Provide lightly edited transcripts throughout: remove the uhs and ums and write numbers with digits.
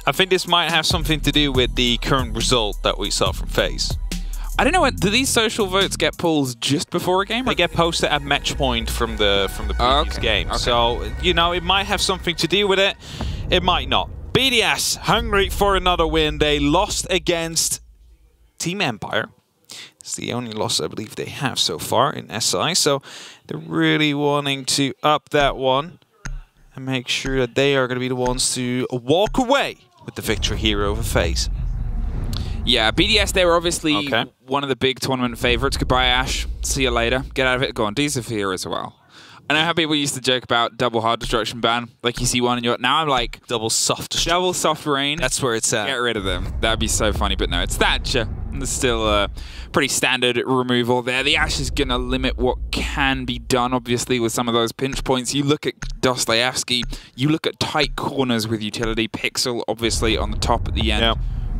I think this might have something to do with the current result that we saw from FaZe. I don't know, do these social votes get polls just before a game? They get posted at match point from the previous game. Okay. So, you know, it might have something to do with it. It might not. BDS, hungry for another win. They lost against Team Empire. It's the only loss I believe they have so far in SI. So they're really wanting to up that one and make sure that they are going to be the ones to walk away with the victory here over FaZe. Yeah, BDS, they were obviously one of the big tournament favorites. Goodbye, Ash. See you later. Get out of it. Go on. D's here as well. I know how people used to joke about double hard destruction ban. Like you see one and you're... Now I'm like... Double soft destruction. Double soft rain. That's where it's at. Get rid of them. That'd be so funny. But no, it's Thatcher. There's still a pretty standard removal there. The Ash is going to limit what can be done, obviously, with some of those pinch points. You look at Dostoyevskyv. You look at tight corners with utility. Pixel, obviously, on the top at the end. Yeah.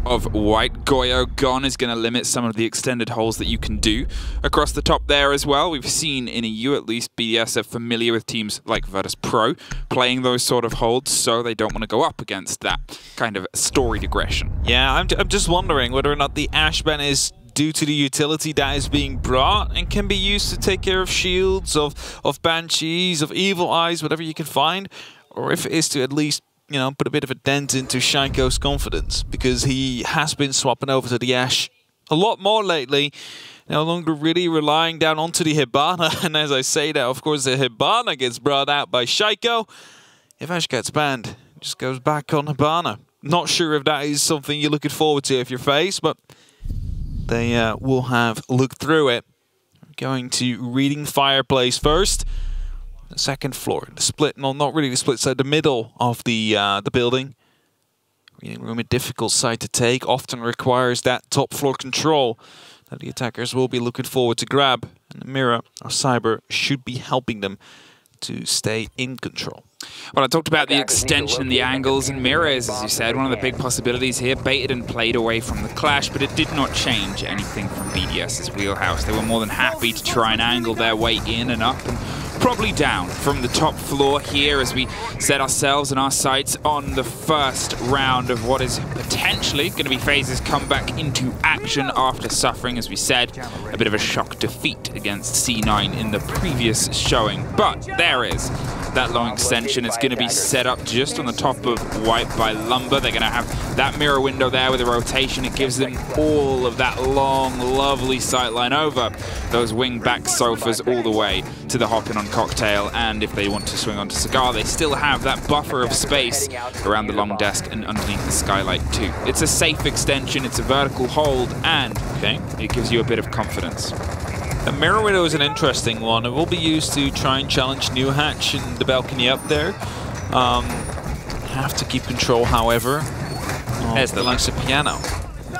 Of white. Goyo gone is going to limit some of the extended holes that you can do across the top there as well. We've seen in EU at least BDS are familiar with teams like Virtus Pro playing those sort of holds, so they don't want to go up against that kind of storied aggression. Yeah, I'm just wondering whether or not the Ash ban is due to the utility that is being brought and can be used to take care of shields, of banshees, of evil eyes, whatever you can find, or if it is to at least, you know, put a bit of a dent into Shaiko's confidence, because he has been swapping over to the Ash a lot more lately, no longer really relying down onto the Hibana. And as I say that, of course, the Hibana gets brought out by Shaiko. If Ash gets banned, it just goes back on Hibana. Not sure if that is something you're looking forward to if you're FaZe, but they will have looked through it. We're going to Reading Fireplace first. The second floor, the split, no, not really the split side, the middle of the building. Reading room, a difficult site to take, often requires that top floor control that the attackers will be looking forward to grab. And the Mirror or Cyber should be helping them to stay in control. Well, I talked about the extension, the angles, and mirrors, as you said. One of the big possibilities here, baited and played away from the clash, but it did not change anything from BDS's wheelhouse. They were more than happy to try and angle their way in and up, and probably down from the top floor here as we set ourselves and our sights on the first round of what is potentially going to be FaZe's comeback into action after suffering, as we said, a bit of a shock defeat against C9 in the previous showing. But there is that long extension. It's going to be set up just on the top of white by Lumber. They're going to have that mirror window there with a rotation. It gives them all of that long, lovely sightline over those wing-back sofas all the way to the hop-in on Cocktail. And if they want to swing onto Cigar, they still have that buffer of space around the long desk and underneath the skylight too. It's a safe extension, it's a vertical hold, and it gives you a bit of confidence. The mirror window is an interesting one. It will be used to try and challenge New Hatch in the balcony up there. Have to keep control, however. There's the likes of Piano.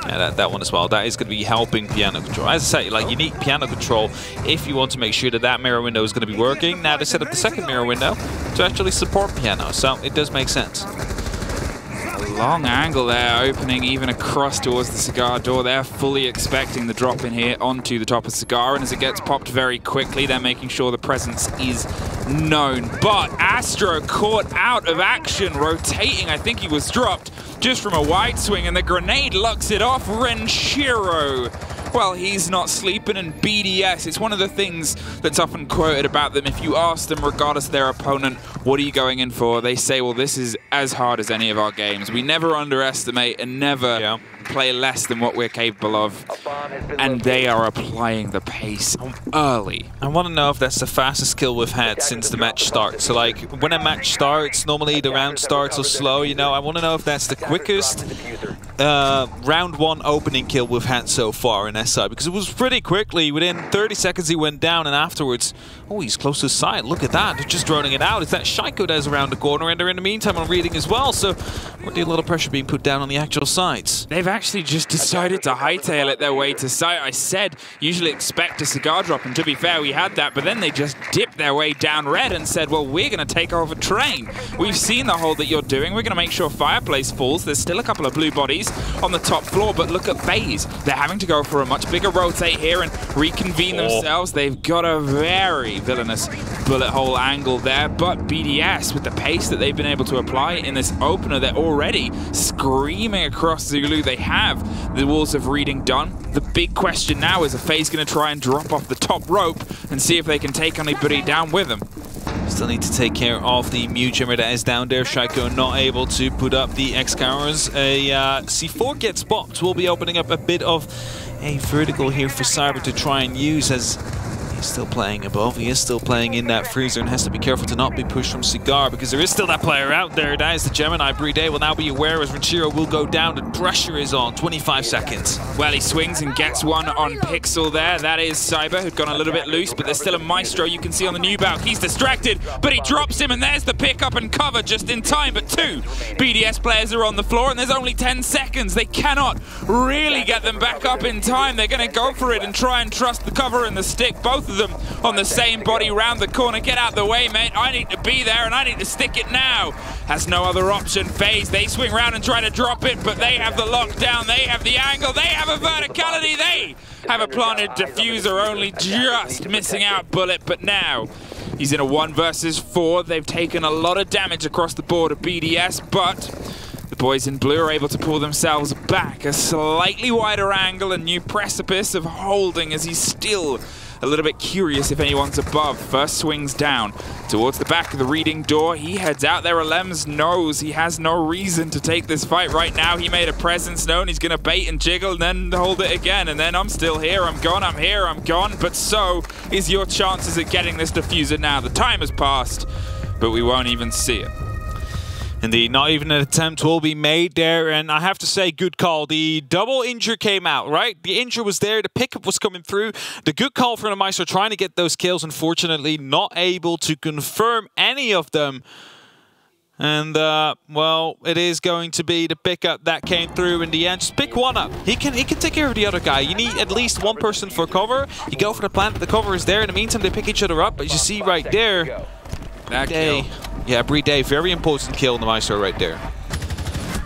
Yeah, that one as well. That is going to be helping Piano control. As I say, like, you need Piano control if you want to make sure that that mirror window is going to be working. Now they set up the second mirror window to actually support Piano, so it does make sense. Long angle there, opening even across towards the Cigar door. They're fully expecting the drop in here onto the top of Cigar, and as it gets popped very quickly, they're making sure the presence is known. But Astro caught out of action, rotating. I think he was dropped just from a wide swing, and the grenade lucks it off. Renshiro, well, he's not sleeping, and BDS, it's one of the things that's often quoted about them. If you ask them, regardless of their opponent, what are you going in for? They say, well, this is as hard as any of our games. We never underestimate and never play less than what we're capable of. And they are applying the pace early. I want to know if that's the fastest kill we've had since the match starts. So, like, when a match starts, normally the round starts are slow, you know. I want to know if that's the quickest round one opening kill we've had so far in SI, because it was pretty quickly. Within 30 seconds he went down, and afterwards, oh, he's close to the side. Look at that. They're just droning it out. It's that Shaiko that's around the corner, and they're in the meantime on Reading as well, so already a lot of pressure being put down on the actual sides. They've actually just decided to hightail it their way to site. I said usually expect a Cigar drop, and to be fair, we had that, but then they just dipped their way down red and said, well, we're going to take over train. We've seen the hold that you're doing. We're going to make sure Fireplace falls. There's still a couple of blue bodies on the top floor, but look at FaZe. They're having to go for a much bigger rotate here and reconvene themselves. They've got a very villainous bullet hole angle there, but BDS, with the pace that they've been able to apply in this opener, they're already screaming across Zulu. They have the walls of reading done. The big question now is, are FaZe going to try and drop off the top rope and see if they can take anybody down with them? Still need to take care of the Mew Jimmer that is down there. Shaiko not able to put up the X-Cowers. A C4 gets popped. We'll be opening up a bit of a vertical here for Cyber to try and use, as he's still playing above. He is still playing in that freezer and has to be careful to not be pushed from Cigar, because there is still that player out there. That is the Gemini. BDS will now be aware as Ranchiro will go down. The pressure is on. 25 seconds. Well, he swings and gets one on Pixel there. That is Cyber, who'd gone a little bit loose, but there's still a Maestro you can see on the new Balk. He's distracted, but he drops him, and there's the pickup and cover just in time. But two BDS players are on the floor, and there's only 10 seconds. They cannot really get them back up in time. They're going to go for it and try and trust the cover and the stick. Both of them on the same body round the corner. Get out the way, mate. I need to be there, and I need to stick it now. Has no other option. FaZe, they swing around and try to drop it, but they have the lockdown. They have the angle. They have a verticality. They have a planted diffuser, only just missing out Bullet, but now he's in a 1 versus 4. They've taken a lot of damage across the board of BDS, but the boys in blue are able to pull themselves back. A slightly wider angle, a new precipice of holding, as he's still a little bit curious if anyone's above. First swings down towards the back of the reading door. He heads out there. Alems knows he has no reason to take this fight right now. He made a presence known. He's going to bait and jiggle and then hold it again. And then I'm still here. I'm gone. I'm here. I'm gone. But so is your chances at getting this diffuser now. The time has passed, but we won't even see it. Indeed, not even an attempt will be made there, and I have to say, good call. The double injure came out, right? The injure was there, the pickup was coming through. The good call from the Maestro trying to get those kills, unfortunately not able to confirm any of them. And, well, it is going to be the pickup that came through in the end. Just pick one up. He can take care of the other guy. You need at least one person for cover. You go for the plant, the cover is there. In the meantime, they pick each other up, but you see right there, that kill. Yeah, BDS, very important kill in the Maestro right there.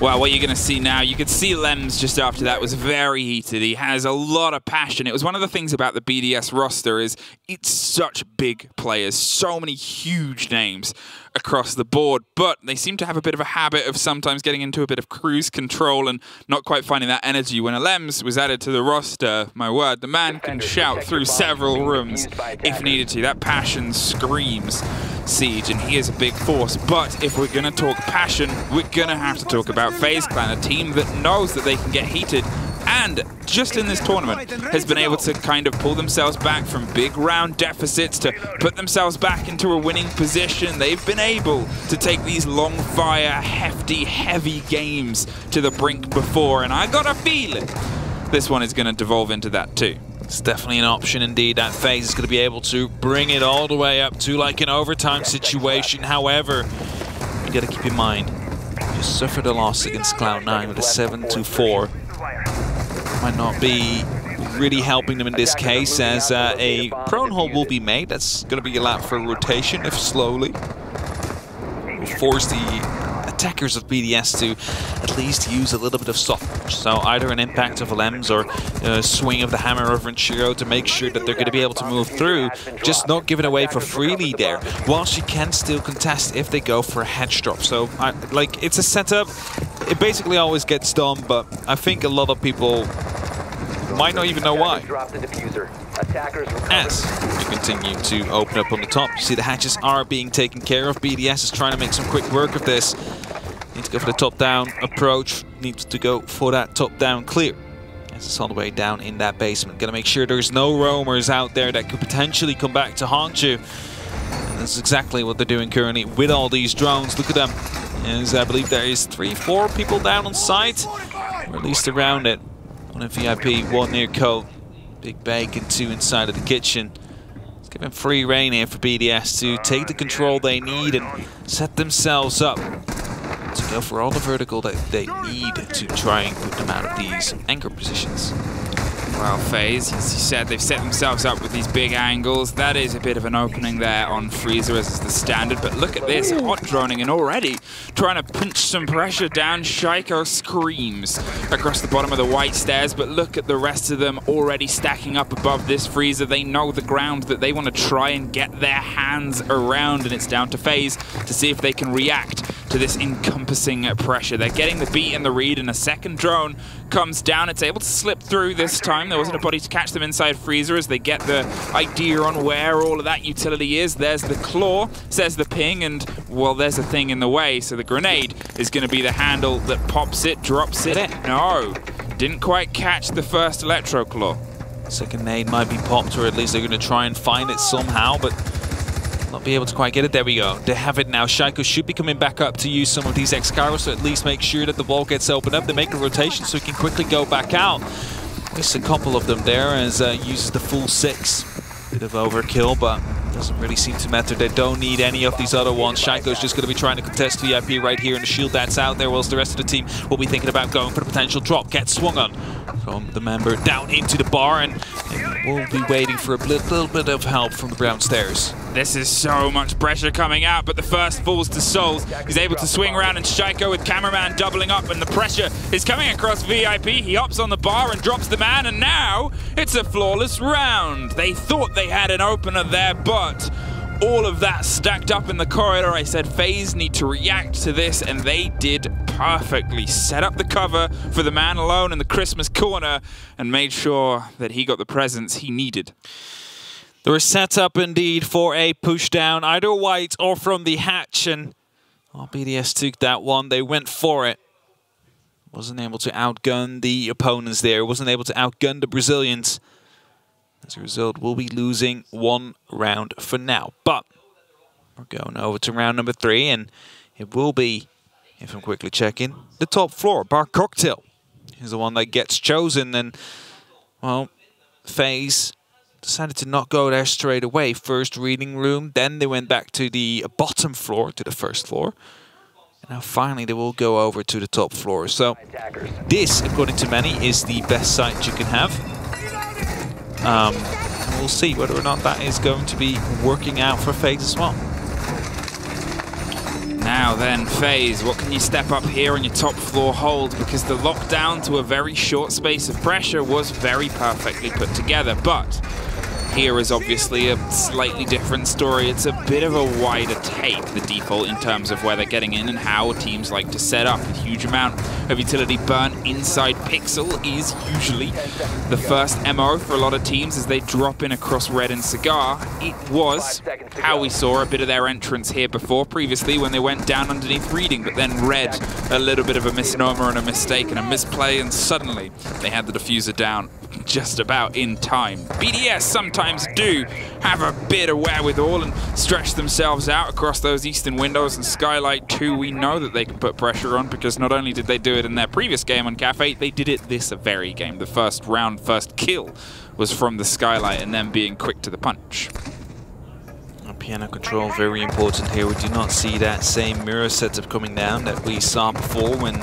Well, what you're going to see now, you could see Lems just after that was very heated. He has a lot of passion. It was one of the things about the BDS roster is it's such big players, so many huge names across the board, but they seem to have a bit of a habit of sometimes getting into a bit of cruise control and not quite finding that energy. When Alems was added to the roster, my word, the man can shout through several rooms if needed to. That passion screams Siege, and he is a big force. But if we're going to talk passion, we're going to have to talk about FaZe Clan, a team that knows that they can get heated and just in this tournament has been able to kind of pull themselves back from big round deficits to put themselves back into a winning position. They've been able to take these long fire, hefty, heavy games to the brink before, and I got a feeling this one is going to devolve into that too. It's definitely an option indeed that FaZe is going to be able to bring it all the way up to like an overtime situation. However, you got to keep in mind, you suffered a loss against Cloud9 with a 7-4. Might not be really helping them in this case, as a prone hold will be made. That's going to be allowed for a rotation, if slowly. Will force the attackers of BDS to at least use a little bit of soft. So either an impact of Alems or a swing of the hammer of Ranchiro to make sure that they're going to be able to move through, just not giving away for freely there, whilst you can still contest if they go for a hedge drop. So like, it's a setup. It basically always gets done, but I think a lot of people might not even know why. As we continue to open up on the top, you see the hatches are being taken care of. BDS is trying to make some quick work of this. Needs to go for the top-down approach. Needs to go for that top-down clear. As it's all the way down in that basement. Gonna make sure there's no roamers out there that could potentially come back to haunt you. And that's exactly what they're doing currently with all these drones. Look at them. As I believe there is 3-4 people down on site, or at least around it. One in VIP, one near Code. Big Bacon, 2 inside of the kitchen. It's giving free reign here for BDS to take the control they need and set themselves up to go for all the vertical that they need to try and put them out of these anchor positions. Well, FaZe, as you said, they've set themselves up with these big angles. That is a bit of an opening there on Freezer, as is the standard. But look at this, hot droning in already, trying to pinch some pressure down. Shaiko screams across the bottom of the white stairs, but look at the rest of them already stacking up above this Freezer. They know the ground that they want to try and get their hands around, and it's down to FaZe to see if they can react to this encompassing pressure. They're getting the beat and the read, and a second drone comes down. It's able to slip through this time. There wasn't a body to catch them inside Freezer as they get the idea on where all of that utility is. There's the claw, says the ping, and, well, there's a thing in the way. So the grenade is going to be the handle that pops it, drops it. No, didn't quite catch the first electro claw. Second nade might be popped, or at least they're going to try and find it somehow, but not be able to quite get it. There we go. They have it now. Shaiko should be coming back up to use some of these X-Gyros to at least make sure that the wall gets opened up. They make a rotation so he can quickly go back out. Just a couple of them there as uses the full 6. Bit of overkill, but doesn't really seem to matter. They don't need any of these other ones. Shaiko's just going to be trying to contest VIP right here in the shield that's out there, whilst the rest of the team will be thinking about going for the potential drop. Gets swung on from the member down into the bar, and we'll be waiting for a little bit of help from the brown stairs. This is so much pressure coming out, but the first falls to Souls. He's able to swing around, and Shaiko with cameraman doubling up, and the pressure is coming across VIP. He hops on the bar and drops the man, and now it's a flawless round. They thought they had an opener there, but all of that stacked up in the corridor. I said FaZe need to react to this, and they did perfectly. Set up the cover for the man alone in the Christmas corner and made sure that he got the presence he needed. They were set up indeed for a push down, either white or from the hatch, and BDS took that one. They went for it. Wasn't able to outgun the opponents there. Wasn't able to outgun the Brazilians. As a result, we'll be losing one round for now. But we're going over to round number 3, and it will be, if I'm quickly checking, the top floor. Bar Cocktail is the one that gets chosen, and, well, FaZe decided to not go there straight away. First reading room, then they went back to the bottom floor, to the first floor. And now finally they will go over to the top floor. So this, according to many, is the best site you can have. And we'll see whether or not that is going to be working out for FaZe as well. Now then, FaZe, what can you step up here on your top floor hold? Because the lockdown to a very short space of pressure was very perfectly put together, but here is obviously a slightly different story. It's a bit of a wider take, the default, in terms of where they're getting in and how teams like to set up. A huge amount of utility burn inside Pixel is usually the first MO for a lot of teams as they drop in across Red and Cigar. It was how we saw a bit of their entrance here before, previously, when they went down underneath Reading, but then Red, a little bit of a misnomer and a mistake and a misplay, and suddenly they had the diffuser down just about in time. BDS sometimes do have a bit of wherewithal and stretch themselves out across those eastern windows, and Skylight 2 we know that they can put pressure on, because not only did they do it in their previous game on Cafe, they did it this very game. The first round, first kill was from the Skylight and them being quick to the punch. Piano control very important here. We do not see that same mirror setup coming down that we saw before when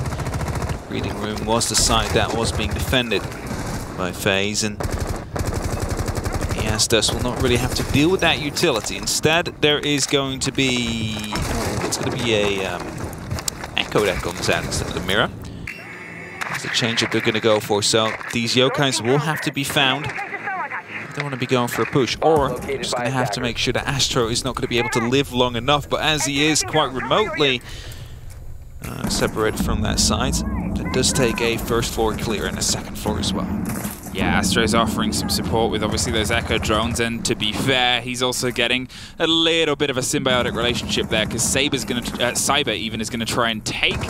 Reading Room was the side that was being defended by FaZe, and thus will not really have to deal with that utility. Instead, there is going to be it's going to be a echo that comes out instead of the mirror. That's the change that they're going to go for. So these yokais will have to be found. They want to be going for a push, or they're just going to have to make sure that Astro is not going to be able to live long enough. But as he is quite remotely separated from that side, it does take a first floor clear and a second floor as well. Yeah, Astro's offering some support with obviously those Echo drones, and to be fair, he's also getting a little bit of a symbiotic relationship there, because Cyber even is going to try and take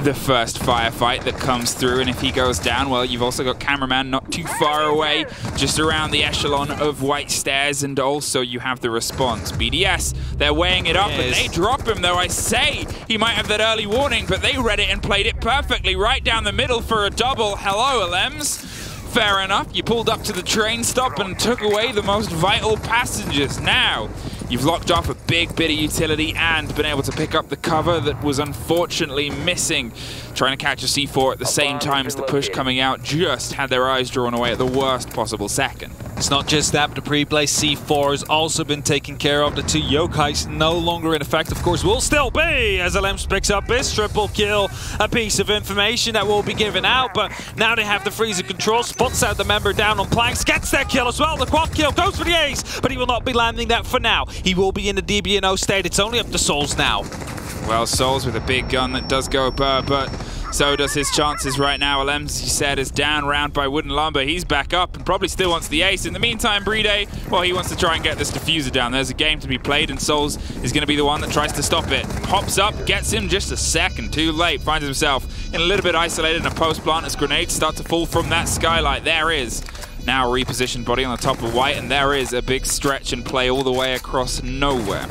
the first firefight that comes through, and if he goes down, well, you've also got Cameraman not too far away, just around the echelon of white stairs, and also you have the response. BDS, they're weighing it up, and they drop him, though I say he might have that early warning, but they read it and played it perfectly right down the middle for a double. Hello, Alems. Fair enough, you pulled up to the train stop and took away the most vital passengers. Now, You've locked off a big bit of utility and been able to pick up the cover that was unfortunately missing. Trying to catch a C4 at the same time as the push coming out just had their eyes drawn away at the worst possible second. It's not just that, but the pre-place C4 has also been taken care of. The two yokais no longer in effect, of course, will still be, as Alems picks up his triple kill. A piece of information that will be given out, but now they have the freezer control, spots out the member down on planks, gets that kill as well. The quad kill goes for the ace, but he will not be landing that for now. He will be in the DBNO state. It's only up to Souls now. Well, Souls with a big gun that does go burr, but so does his chances right now. Alems, as you said, is down round by Wooden Lumber. He's back up and probably still wants the ace. In the meantime, Brede, well, he wants to try and get this diffuser down. There's a game to be played, and Souls is going to be the one that tries to stop it. Hops up, gets him just a second too late. Finds himself in a little bit isolated in a post-plant as grenades start to fall from that skylight. There is now a repositioned body on the top of White, and there is a big stretch and play all the way across nowhere.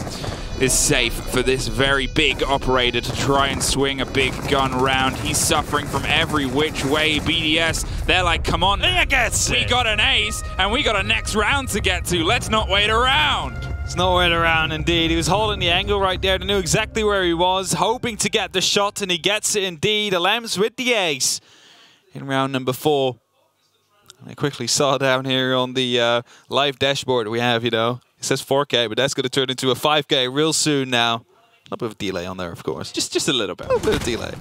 Is safe for this very big operator to try and swing a big gun round. He's suffering from every which way. BDS, they're like, come on, we got an ace and we got a next round to get to. Let's not wait around. There's no wait around indeed. He was holding the angle right there. They knew exactly where he was, hoping to get the shot, and he gets it indeed. Alems with the ace in round number 4. I quickly saw down here on the live dashboard we have, you know, it says 4K, but that's going to turn into a 5K real soon now. A little bit of delay on there, of course. Just a little bit. A little bit of delay.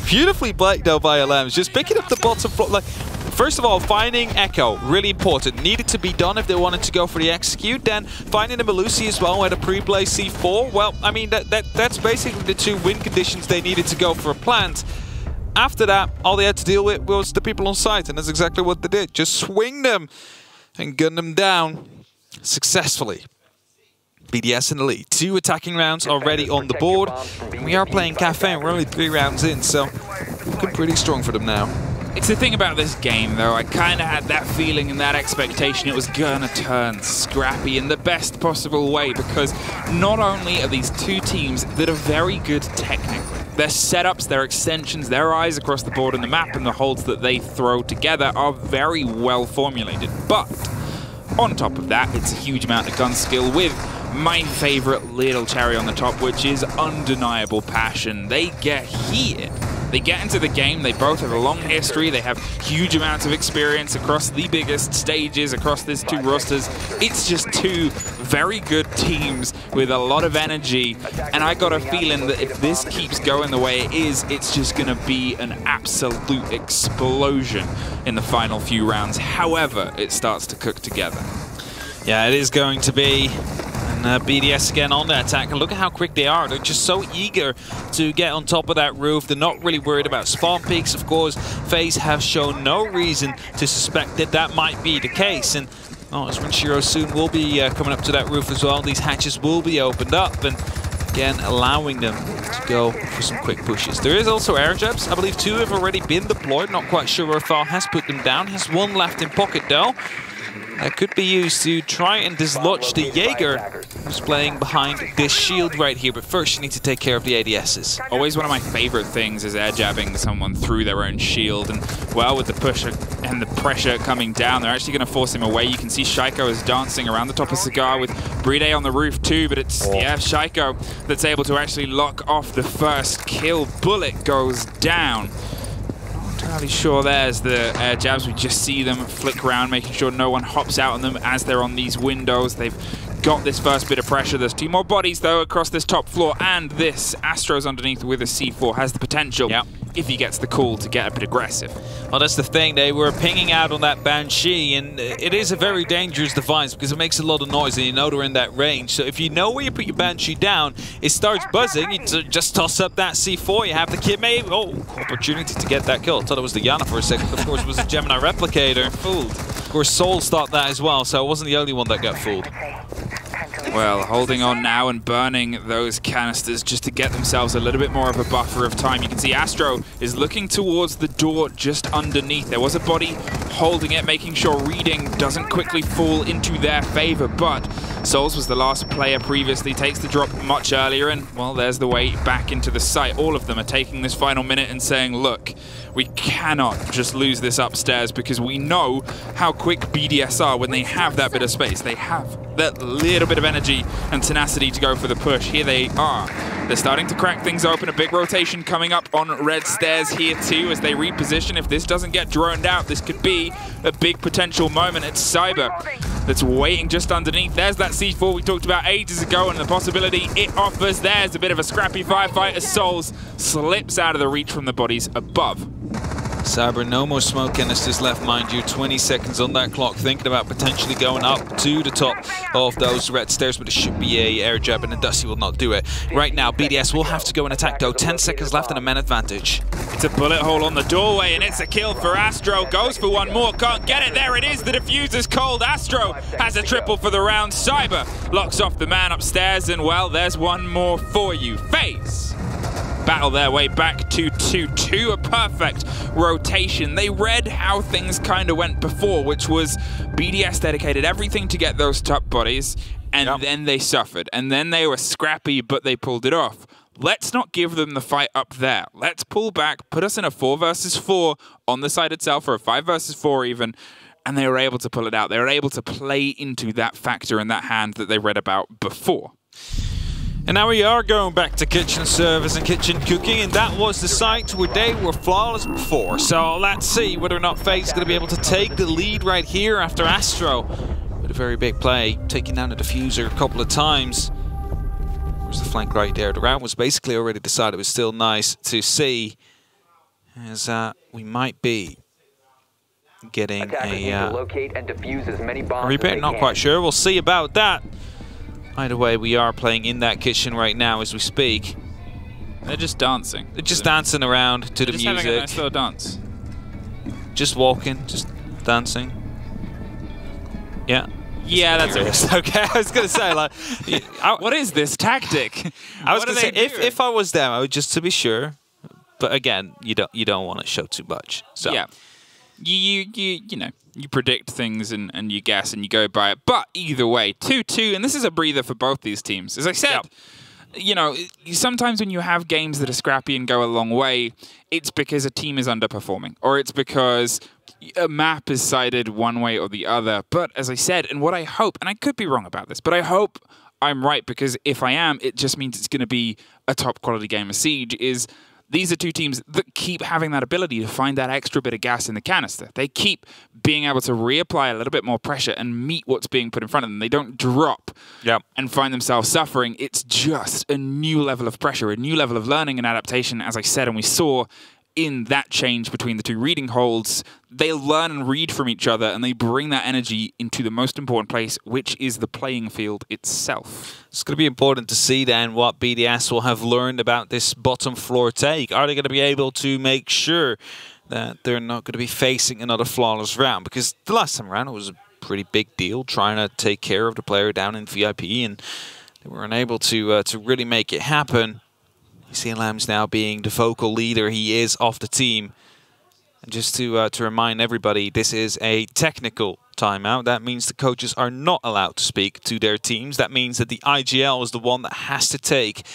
Beautifully played, though, by Alems. Just picking up the bottom floor. Like, first of all, finding Echo, really important. Needed to be done if they wanted to go for the execute. Then finding the Melusi as well, where the pre-play C4. Well, I mean, that's basically the two win conditions they needed to go for a plant. After that, all they had to deal with was the people on site, and that's exactly what they did. Just swing them and gun them down successfully. BDS in the lead. 2 attacking rounds already on the board. And we are playing Cafe, and we're only 3 rounds in, so looking pretty strong for them now. It's the thing about this game, though. I kind of had that feeling and that expectation it was going to turn scrappy in the best possible way, because not only are these two teams that are very good technically, their setups, their extensions, their eyes across the board and the map and the holds that they throw together are very well formulated. But on top of that, it's a huge amount of gun skill with my favorite little cherry on the top, which is undeniable passion. They get heated. They get into the game, they both have a long history, they have huge amounts of experience across the biggest stages, across these two rosters. It's just two very good teams with a lot of energy, and I got a feeling that if this keeps going the way it is, it's just going to be an absolute explosion in the final few rounds, however it starts to cook together. Yeah, it is going to be. And BDS again on the attack, and look at how quick they are. They're just so eager to get on top of that roof. They're not really worried about spawn peaks. Of course, FaZe have shown no reason to suspect that that might be the case. And as Rinshiro soon will be coming up to that roof as well, these hatches will be opened up, and again allowing them to go for some quick pushes. There is also air jabs. I believe 2 have already been deployed. Not quite sure if Val has put them down. Has 1 left in pocket though. That could be used to try and dislodge the Jaeger, who's playing behind this shield right here. But first, you need to take care of the ADSs. Always one of my favorite things is air jabbing someone through their own shield. And, well, with the push and the pressure coming down, they're actually going to force him away. You can see Shaiko is dancing around the top of Cigar with Brede on the roof too. But it's, yeah, Shaiko that's able to actually lock off the first kill. Bullet goes down. Entirely sure there's the air jabs. We just see them flick around, making sure no one hops out on them as they're on these windows. They've got this first bit of pressure. There's 2 more bodies though across this top floor, and this Astro's underneath with a C4 has the potential, if he gets the call, to get a bit aggressive. Well, that's the thing. They were pinging out on that Banshee, and it is a very dangerous device because it makes a lot of noise, and you know they're in that range. So if you know where you put your Banshee down, it starts buzzing. You just toss up that C4. You have the kid, maybe. Oh, opportunity to get that kill. I thought it was the Yana for a second. Of course, it was a Gemini replicator. Fooled. Of course, Souls thought that as well, so it wasn't the only one that got fooled. Well, holding on now and burning those canisters just to get themselves a little bit more of a buffer of time. You can see Astro is looking towards the door just underneath. There was a body holding it, making sure reading doesn't quickly fall into their favor, but Souls was the last player previously, takes the drop much earlier, and, well, there's the way back into the site. All of them are taking this final minute and saying, look, we cannot just lose this upstairs because we know how quick BDS are when they have that bit of space. They have that little bit of energy and tenacity to go for the push. Here they are. They're starting to crack things open. A big rotation coming up on red stairs here too as they reposition. If this doesn't get droned out, this could be a big potential moment. It's Cyber that's waiting just underneath. There's that C4 we talked about ages ago, and the possibility it offers. There's a bit of a scrappy firefight as Souls slips out of the reach from the bodies above. Cyber, no more smoke canisters left, mind you. 20 seconds on that clock, thinking about potentially going up to the top of those red stairs, but it should be a air jab, and Dusty will not do it. Right now, BDS will have to go and attack, though. 10 seconds left and a man advantage. It's a bullet hole on the doorway, and it's a kill for Astro. Goes for one more, can't get it. There it is, the diffuser's cold. Astro has a triple for the round. Cyber locks off the man upstairs, and well, there's one more for you. FaZe battle their way back to 2-2, a perfect rotation. They read how things kind of went before, which was BDS dedicated everything to get those top bodies, and then they suffered. And then they were scrappy, but they pulled it off. Let's not give them the fight up there. Let's pull back, put us in a 4 versus 4 on the side itself, or a 5 versus 4 even, and they were able to pull it out. They were able to play into that factor in that hand that they read about before. And now we are going back to kitchen service and kitchen cooking, and that was the site where they were flawless before. So let's see whether or not FaZe is going to be able to take the lead right here after Astro with a very big play, taking down the diffuser a couple of times. There's the flank right there. The round was basically already decided. It was still nice to see, as we might be getting a repair. Not quite sure. We'll see about that. Either way, we are playing in that kitchen right now as we speak. They're just dancing. They're just dancing around to the music. Just having a nice little dance. Just walking, just dancing. Yeah. Yeah, that's it. Okay, I was gonna say, like, what is this tactic? I was gonna say, if I was them, I would just to be sure. But again, you don't want to show too much. So yeah, you know, you predict things and you guess and you go by it. But either way, 2-2, and this is a breather for both these teams. As I said, you know, sometimes when you have games that are scrappy and go a long way, it's because a team is underperforming, or it's because a map is sided one way or the other. But as I said, and what I hope, and I could be wrong about this, but I hope I'm right, because if I am, it just means it's going to be a top quality game of Siege, is these are two teams that keep having that ability to find that extra bit of gas in the canister. They keep being able to reapply a little bit more pressure and meet what's being put in front of them. They don't drop and find themselves suffering. It's just a new level of pressure, a new level of learning and adaptation, as I said, and we saw in that change between the two reading holds. They learn and read from each other, and they bring that energy into the most important place, which is the playing field itself. It's going to be important to see then what BDS will have learned about this bottom floor take. Are they going to be able to make sure that they're not going to be facing another flawless round? Because the last time around it was a pretty big deal, trying to take care of the player down in VIP, and they were unable to really make it happen. You see Lambs now being the vocal leader. He is off the team. And just to remind everybody, this is a technical timeout. That means the coaches are not allowed to speak to their teams. That means that the IGL is the one that has to take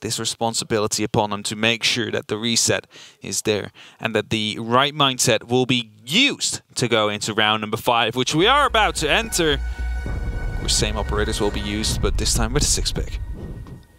this responsibility upon them to make sure that the reset is there and that the right mindset will be used to go into round number 5, which we are about to enter. Of course, same operators will be used, but this time with a 6-pick.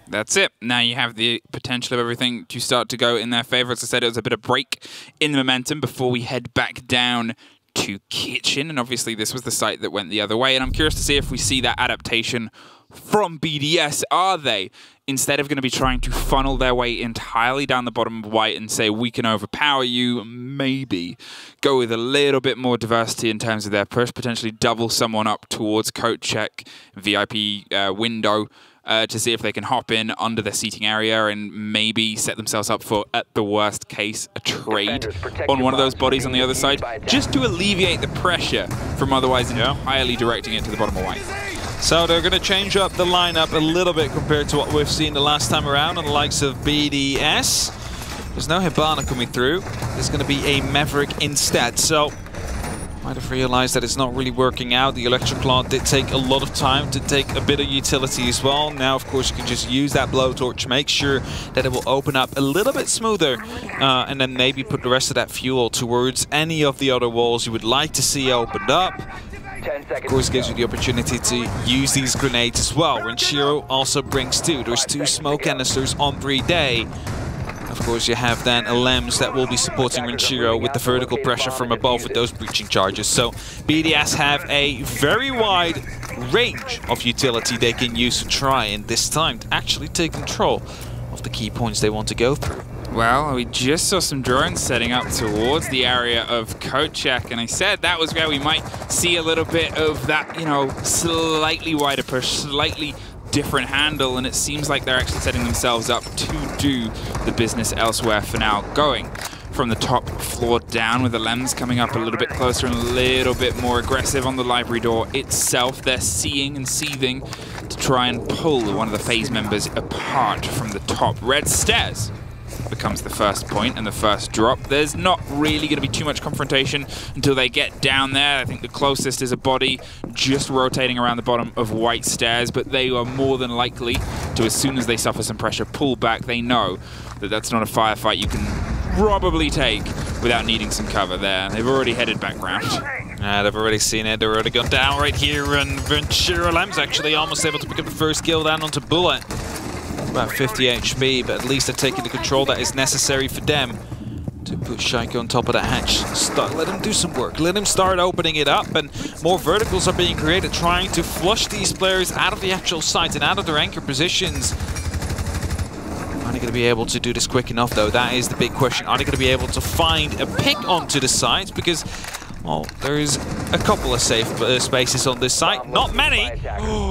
That's it. Now you have the potential of everything to start to go in their favor. As I said, it was a bit of break in the momentum before we head back down to kitchen. And obviously this was the site that went the other way. And I'm curious to see if we see that adaptation from BDS. Are they, instead of going to be trying to funnel their way entirely down the bottom of white and say, we can overpower you, maybe go with a little bit more diversity in terms of their push, potentially double someone up towards coat check, VIP window, to see if they can hop in under the seating area and maybe set themselves up for, at the worst case, a trade on one of those bodies on the other side, just to alleviate the pressure from otherwise entirely directing it to the bottom of white. So they're going to change up the lineup a little bit compared to what we've seen the last time around on the likes of BDS. There's no Hibana coming through. There's going to be a Maverick instead. So might have realized that it's not really working out. The Electric Claw did take a lot of time to take a bit of utility as well. Now, of course, you can just use that blowtorch, make sure that it will open up a little bit smoother, and then maybe put the rest of that fuel towards any of the other walls you would like to see opened up. of course, gives you the opportunity to use these grenades as well. Renshiro also brings 2. There's 2 smoke canisters on 3-day. Of course, you have then a Lems that will be supporting Renshiro with the vertical pressure from above with those breaching charges. So BDS have a very wide range of utility they can use to try and this time to actually take control of the key points they want to go through. Well, we just saw some drones setting up towards the area of Kochak, and I said that was where we might see a little bit of that, you know, slightly wider push, slightly different handle, and it seems like they're actually setting themselves up to do the business elsewhere for now. Going from the top floor down with the Lems coming up a little bit closer and a little bit more aggressive on the library door itself. They're seeing and seething to try and pull one of the FaZe members apart from the top. Red stairs becomes the first point and the first drop. There's not really going to be too much confrontation until they get down there. I think the closest is a body just rotating around the bottom of white stairs, but they are more than likely to, as soon as they suffer some pressure, pull back. They know that that's not a firefight you can probably take without needing some cover there. They've already headed back round. They've already seen it. They've already gone down right here, and Renshiro Lem's actually almost able to pick up the first kill down onto Bullet. About 50 HP, but at least they're taking the control that is necessary for them to put Shaiko on top of that hatch. Let him do some work. Let him start opening it up, and more verticals are being created, trying to flush these players out of the actual site and out of their anchor positions. Are they going to be able to do this quick enough, though? That is the big question. Are they going to be able to find a pick onto the site? Because, well, there's a couple of safe spaces on this site. Not many!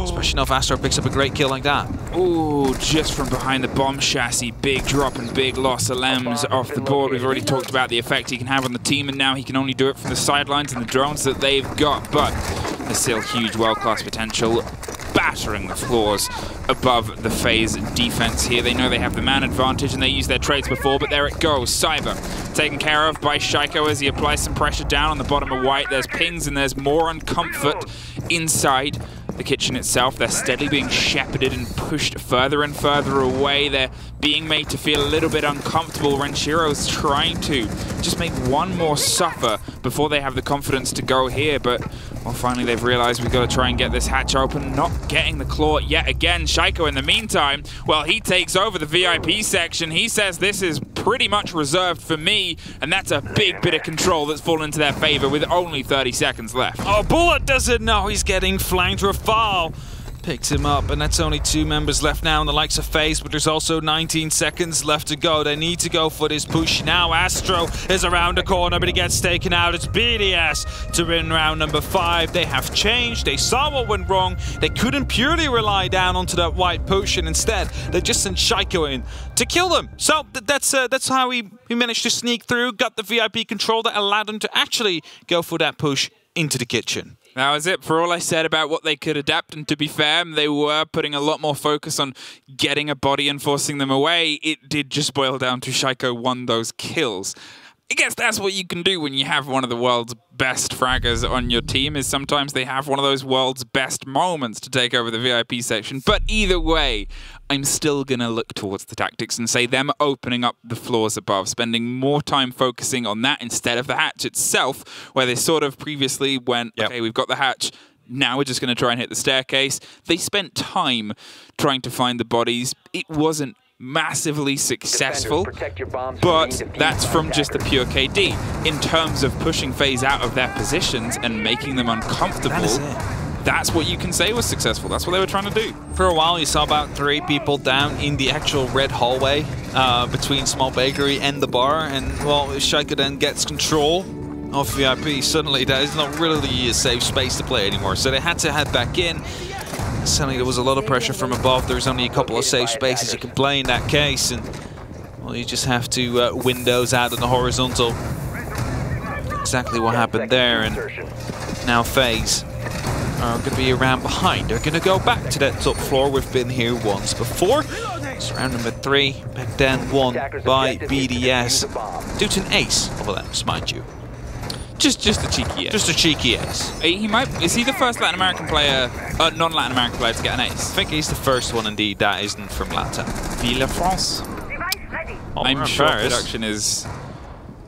Especially if Astro picks up a great kill like that. Ooh, just from behind the bomb chassis. Big drop and big loss of Lems off the board. We've already talked about the effect he can have on the team, and now he can only do it from the sidelines and the drones that they've got. But there's still huge world-class potential, battering the floors above the FaZe defense here. They know they have the man advantage, and they used their trades before, but there it goes. Cyber taken care of by Shaiko as he applies some pressure down on the bottom of white. There's pings and there's more uncomfort inside the kitchen itself. They're steadily being shepherded and pushed further and further away. They're being made to feel a little bit uncomfortable. Renshiro's trying to just make one more suffer before they have the confidence to go here, but well, finally they've realized we've got to try and get this hatch open. Not getting the claw yet again. Shaiko, in the meantime, well, he takes over the VIP section. He says this is pretty much reserved for me, and that's a big bit of control that's fallen into their favor with only 30 seconds left. Oh, Bullet doesn't know he's getting flanked. Rafal picked him up, and that's only 2 members left now in the likes of FaZe, but there's also 19 seconds left to go. They need to go for this push now. Astro is around the corner, but he gets taken out. It's BDS to win round number 5. They have changed. They saw what went wrong. They couldn't purely rely down onto that white push, and instead they just sent Shaiko in to kill them. So that's how we managed to sneak through, got the VIP control that allowed them to actually go for that push into the kitchen. That was it for all I said about what they could adapt, and to be fair, they were putting a lot more focus on getting a body and forcing them away. It did just boil down to Shaiko won those kills. I guess that's what you can do when you have one of the world's best fraggers on your team, is sometimes they have one of those world's best moments to take over the VIP section. But either way, I'm still going to look towards the tactics and say them opening up the floors above, spending more time focusing on that instead of the hatch itself, where they sort of previously went, okay, we've got the hatch, now we're just going to try and hit the staircase. They spent time trying to find the bodies. It wasn't massively successful, but that's from just the pure KD. In terms of pushing FaZe out of their positions and making them uncomfortable, that's what you can say was successful. That's what they were trying to do. For a while, you saw about 3 people down in the actual red hallway between Small Bakery and the bar, and well, Shaiko then gets control of VIP. Suddenly, that is not really a safe space to play anymore, so they had to head back in. Suddenly there was a lot of pressure from above. There's only a couple of safe spaces you can play in that case, and well, you just have to windows out on the horizontal. Exactly what happened there, and now FaZe are going to be around behind. They're going to go back to that top floor. We've been here once before. It's round number 3, back then won by BDS due to an ace of Lems, mind you. Just a cheeky ace. Just a cheeky ace. Is he the first Latin American player, non-Latin American player to get an ace? I think he's the first one indeed that isn't from Latin. Vive la France. I'm sure production is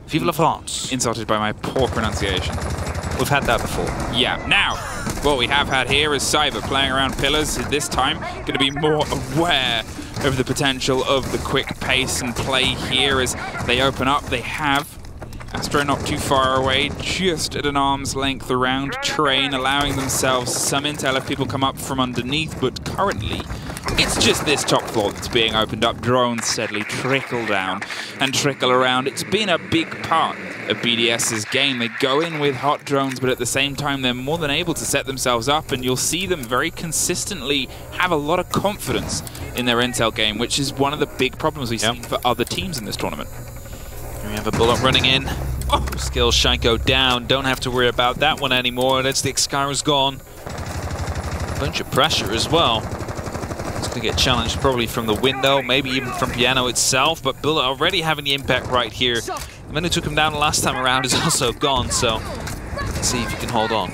Vive la France. Insulted by my poor pronunciation. We've had that before. Yeah. Now, what we have had here is Cyber playing around pillars, this time going to be more aware of the potential of the quick pace and play here as they open up. They have Astro not too far away, just at an arm's length around Train, allowing themselves some intel if people come up from underneath, but currently it's just this top floor that's being opened up. Drones steadily trickle down and trickle around. It's been a big part of BDS's game. They go in with hot drones, but at the same time they're more than able to set themselves up, and you'll see them very consistently have a lot of confidence in their intel game, which is one of the big problems we've seen for other teams in this tournament. We have a bullet running in. Oh, Skills Shaiko down. Don't have to worry about that one anymore. That's the Xcara's gone. Bunch of pressure as well. It's going to get challenged probably from the window, maybe even from Piano itself, but Bullet already having the impact right here. The man who took him down the last time around is also gone, so let's see if he can hold on.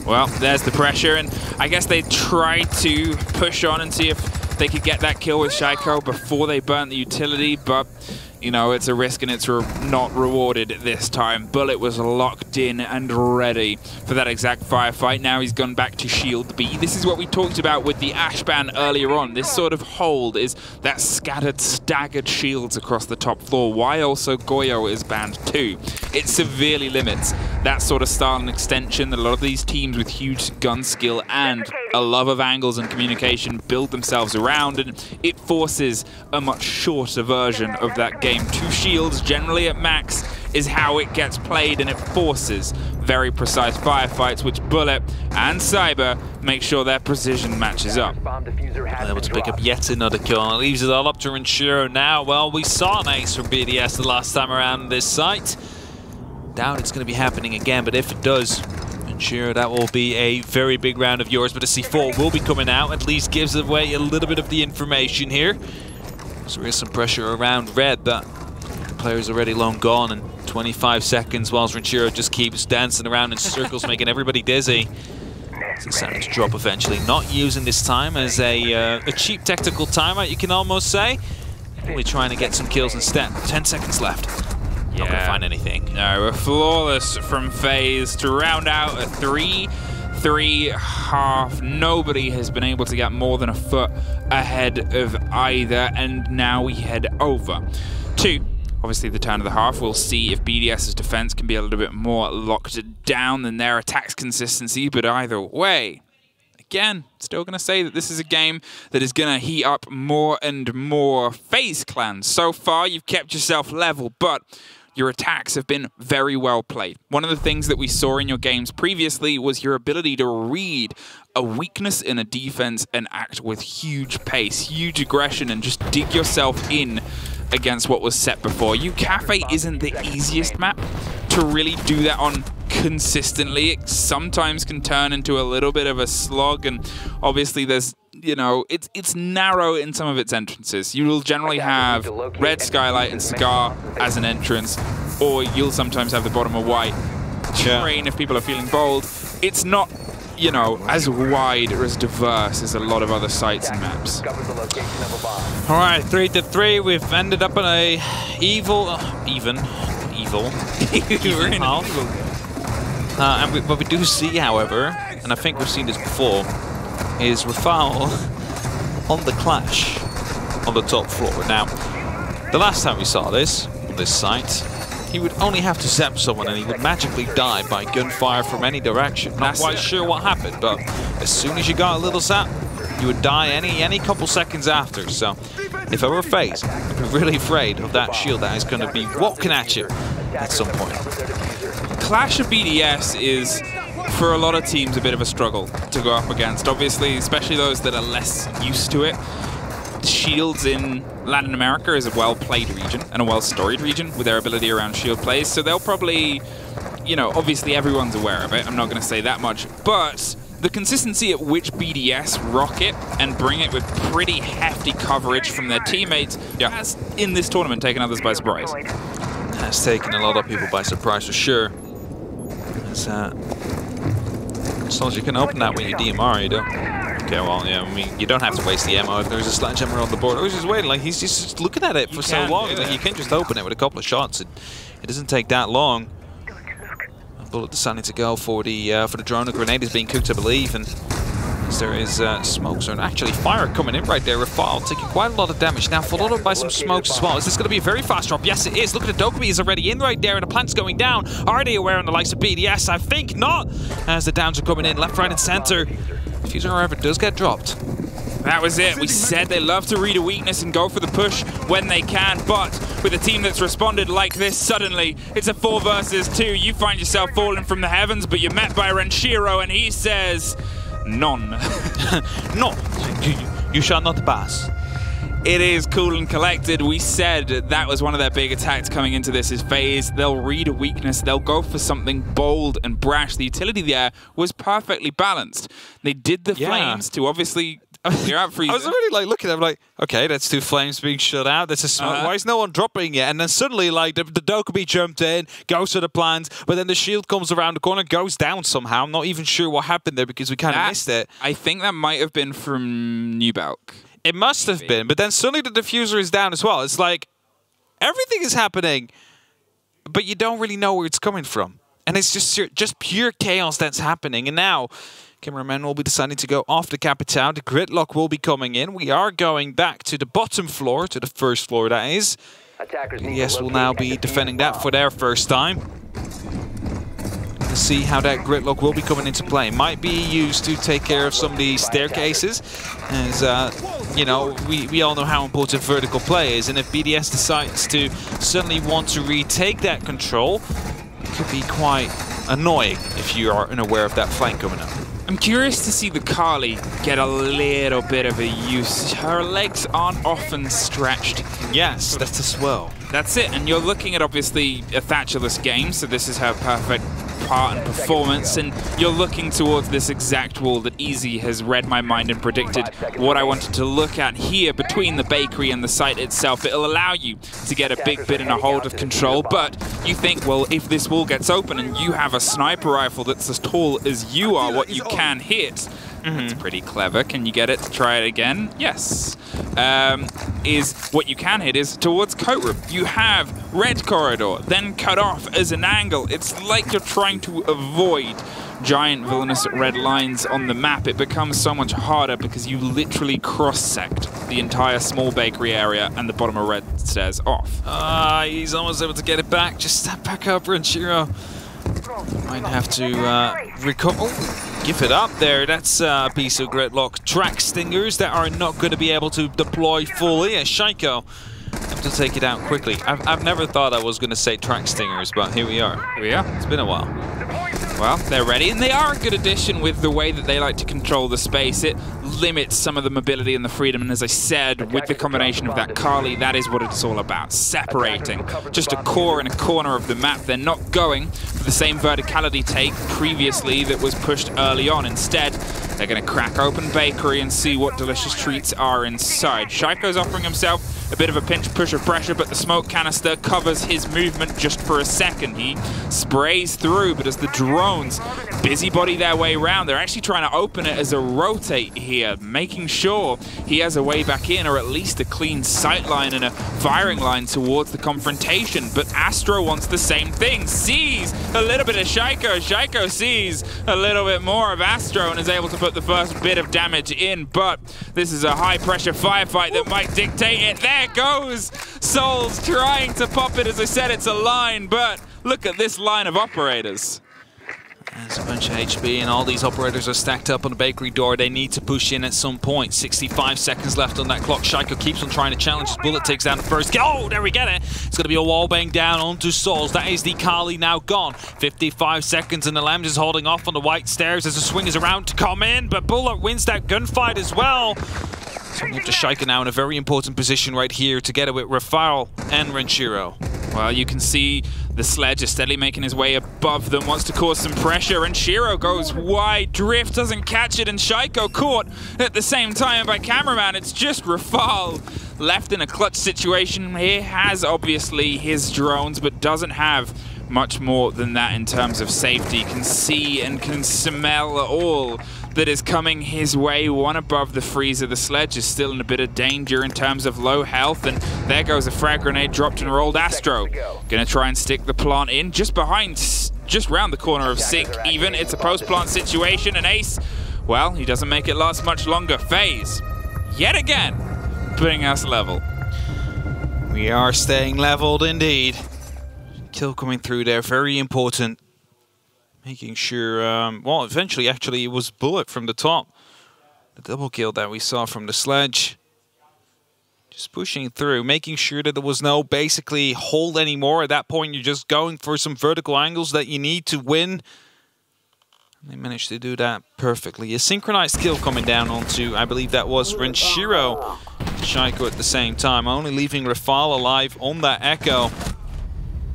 Well, there's the pressure, and I guess they tried to push on and see if they could get that kill with Shaiko before they burnt the utility, but you know, it's a risk and it's not rewarded this time. Bullet was locked in and ready for that exact firefight. Now he's gone back to Shield B. This is what we talked about with the Ash ban earlier on. This sort of hold is that scattered, staggered shields across the top floor. Why also Goyo is banned too. It severely limits that sort of style and extension that a lot of these teams with huge gun skill and a love of angles and communication build themselves around, and it forces a much shorter version of that game. 2 shields, generally at max, is how it gets played, and it forces very precise firefights, which Bullet and Cyber make sure their precision matches up. Able to pick up yet another kill, and it leaves it all up to Renshiro now. Well, we saw an ace from BDS the last time around on this site. Doubt it's going to be happening again, but if it does, Renshiro, that will be a very big round of yours. But a C4 will be coming out, at least gives away a little bit of the information here. So there is some pressure around Red. That player's already long gone in 25 seconds, whilst Renshiro just keeps dancing around in circles, making everybody dizzy. It's starting to drop eventually. Not using this time as a cheap tactical timeout, you can almost say. Only trying to get some kills instead. 10 seconds left. Not going to find anything. No, we're flawless from FaZe to round out a 3-3-half. Nobody has been able to get more than a foot ahead of either, and now we head over to obviously the turn of the half. We'll see if BDS's defense can be a little bit more locked down than their attack's consistency, but either way, again, still going to say that this is a game that is going to heat up more and more. FaZe Clan, so far you've kept yourself level, but your attacks have been very well played. One of the things that we saw in your games previously was your ability to read a weakness in a defense and act with huge pace, huge aggression, and just dig yourself in against what was set before you. Cafe isn't the easiest map to really do that on consistently. It sometimes can turn into a little bit of a slog, and obviously there's, you know, it's narrow in some of its entrances. You will generally have Red, Skylight, and Cigar as an entrance, or you'll sometimes have the bottom of White. Train if people are feeling bold. It's not, you know, as wide or as diverse as a lot of other sites and maps. All right, 3-3. We've ended up in a evil. We're in evil. And what we do see, however, and I think we've seen this before, is Rafal on the Clash on the top floor. Now, the last time we saw this on this site, he would only have to zap someone and he would magically die by gunfire from any direction. Not quite sure what happened, but as soon as you got a little zap, you would die any couple seconds after. So if I were FaZe, I'd be really afraid of that shield that is going to be walking at you at some point. Clash of BDS is, for a lot of teams, a bit of a struggle to go up against. Obviously, especially those that are less used to it. Shields in Latin America is a well-played region and a well-storied region with their ability around shield plays, so they'll probably, you know, obviously everyone's aware of it. I'm not going to say that much, but the consistency at which BDS rock it and bring it with pretty hefty coverage from their teammates has, in this tournament, taken others by surprise. Has taken a lot of people by surprise for sure. As long as you can open that when you DMR, you don't. Okay, well, yeah, I mean, you don't have to waste the ammo if there's a sledgehammer on the board. I was just waiting, like, he's just looking at it for so long. Like, you can just open it with a couple of shots. It doesn't take that long. Bullet deciding to go for the drone. A grenade is being cooked, I believe, and there is smoke zone. Actually, fire coming in right there. Rafal taking quite a lot of damage. Now followed up by some smokes as well. Is this going to be a very fast drop? Yes, it is. Look at the Dokkaebi is already in right there, and the plant's going down. Are they aware on the likes of BDS? I think not, as the downs are coming in left, right, and center. Fuser, however, does get dropped. That was it. We said they love to read a weakness and go for the push when they can, but with a team that's responded like this suddenly, it's a 4 versus 2. You find yourself falling from the heavens, but you're met by Renshiro, and he says, none. No, you shall not pass. It is cool and collected. We said that was one of their big attacks coming into this is FaZe. They'll read a weakness. They'll go for something bold and brash. The utility there was perfectly balanced. They did the flames to obviously clear out Freezer. I was already like looking at them like, okay, that's 2 flames being shut out. That's a smoke. Why is no one dropping it? And then suddenly, like, the Dokkaebi jumped in, goes to the plant, but then the shield comes around the corner, goes down somehow. I'm not even sure what happened there because we kind of missed it. I think that might have been from Newbalk. It must have been, but then suddenly the diffuser is down as well. It's like everything is happening, but you don't really know where it's coming from. And it's just pure chaos that's happening. And now, cameraman will be deciding to go off the Capitão. The gridlock will be coming in. We are going back to the bottom floor, to the first floor, that is. BDS will now be defending that for their first time. Let's see how that gridlock will be coming into play. Might be used to take care of some of the staircases, as you know, we all know how important vertical play is, and if BDS decides to suddenly want to retake that control, it could be quite annoying if you are unaware of that flank coming up. I'm curious to see the Kali get a little bit of a use. Her legs aren't often stretched. Yes, that's as well. That's it, and you're looking at obviously a Thatcherless game, so this is her perfect part and performance, and you're looking towards this exact wall that Easy has read my mind and predicted what I wanted to look at here between the bakery and the site itself. It'll allow you to get a big bit and a hold of control, but you think, well, if this wall gets open and you have a sniper rifle that's as tall as you are, what you can hit, that's pretty clever. Can you get it to try it again? Yes. Is what you can hit is towards coat roof. You have red corridor, then cut off as an angle. It's like you're trying to avoid giant villainous red lines on the map. It becomes so much harder because you literally cross-sect the entire small bakery area and the bottom of red stairs off. He's almost able to get it back. Just step back up, Renshiro. Might have to recover. Oh, give it up there. That's a piece of gridlock. Track stingers that are not going to be able to deploy fully. And Shaiko have to take it out quickly. I've never thought I was going to say track stingers, but here we are. Here we are. It's been a while. Well, they're ready, and they are a good addition with the way that they like to control the space. It limits some of the mobility and the freedom, and as I said, with the combination of that Kali, that is what it's all about, separating just a core and a corner of the map. They're not going for the same verticality take previously that was pushed early on. Instead, they're going to crack open bakery and see what delicious treats are inside. Shaiko's offering himself a bit of a pinch push of pressure, but the smoke canister covers his movement just for a second. He sprays through, but as the drones busybody their way around, they're actually trying to open it as a rotate here, making sure he has a way back in, or at least a clean sight line and a firing line towards the confrontation. But Astro wants the same thing, sees a little bit of Shaiko. Shaiko sees a little bit more of Astro and is able to put the first bit of damage in, but this is a high-pressure firefight that might dictate it. There goes Souls trying to pop it. As I said, it's a line, but look at this line of operators. There's a bunch of HP, and all these operators are stacked up on the bakery door. They need to push in at some point. 65 seconds left on that clock. Shaiko keeps on trying to challenge. His bullet takes down the first. Oh, there we get it. It's going to be a wall bang down onto Souls. That is the Kali now gone. 55 seconds, and the Lambs is holding off on the white stairs as the swing is around to come in, but Bullet wins that gunfight as well. So we have to Shaiko now in a very important position right here, together with Rafal and Renshiro. Well, you can see the sledge is steadily making his way above them, wants to cause some pressure, and Shiro goes wide. Drift doesn't catch it, and Shaiko caught at the same time by cameraman. It's just Rafal left in a clutch situation. He has obviously his drones, but doesn't have much more than that in terms of safety. Can see and can smell all that is coming his way. One above the freezer. The sledge is still in a bit of danger in terms of low health, and there goes a frag grenade dropped and rolled. Astro gonna try and stick the plant in just behind just round the corner of Sync even. It's a post-plant situation, and Ace, well, he doesn't make it last much longer. FaZe, yet again, putting us level. We are staying leveled indeed. Kill coming through there, very important. Making sure, well, eventually actually it was Bullet from the top. The double kill that we saw from the Sledge. Just pushing through, making sure that there was no basically hold anymore. At that point, you're just going for some vertical angles that you need to win. And they managed to do that perfectly. A synchronized kill coming down onto, I believe that was Renshiro, Shaiko at the same time, only leaving Rafal alive on that Echo.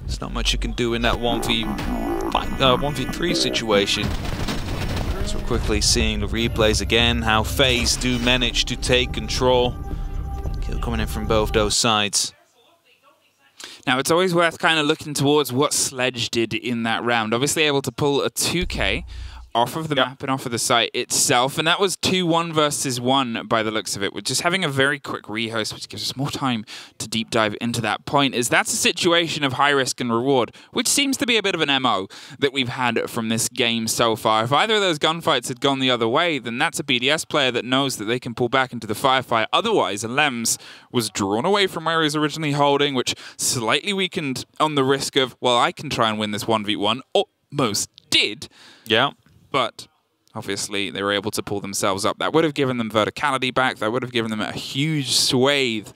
There's not much you can do in that 1v3 situation. So we're quickly seeing the replays again, how FaZe do manage to take control. Kill coming in from both those sides. Now, it's always worth kind of looking towards what Sledge did in that round. Obviously able to pull a 2K off of the map and off of the site itself, and that was 2-1 versus 1 by the looks of it. We're just having a very quick rehost, which gives us more time to deep dive into that point, is that's a situation of high risk and reward, which seems to be a bit of an MO that we've had from this game so far. If either of those gunfights had gone the other way, then that's a BDS player that knows that they can pull back into the firefight. Otherwise, Lems was drawn away from where he was originally holding, which slightly weakened on the risk of, well, I can try and win this 1v1. Almost did. Yeah. But obviously they were able to pull themselves up. That would have given them verticality back. That would have given them a huge swathe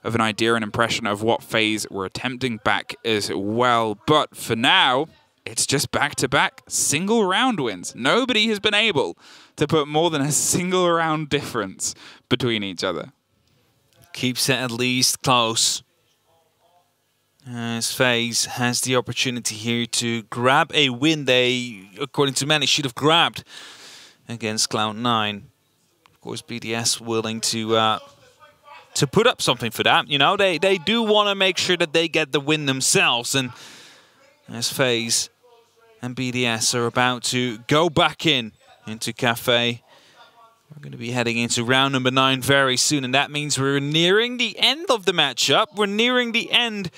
of an idea and impression of what FaZe were attempting back as well. But for now, it's just back-to-back single round wins. Nobody has been able to put more than a single round difference between each other. Keeps it at least close. As FaZe has the opportunity here to grab a win they, according to many, should have grabbed against Cloud9. Of course, BDS willing to put up something for that. You know, they do want to make sure that they get the win themselves. And as FaZe and BDS are about to go back into Cafe, we're going to be heading into round number 9 very soon. And that means we're nearing the end of the matchup. We're nearing the end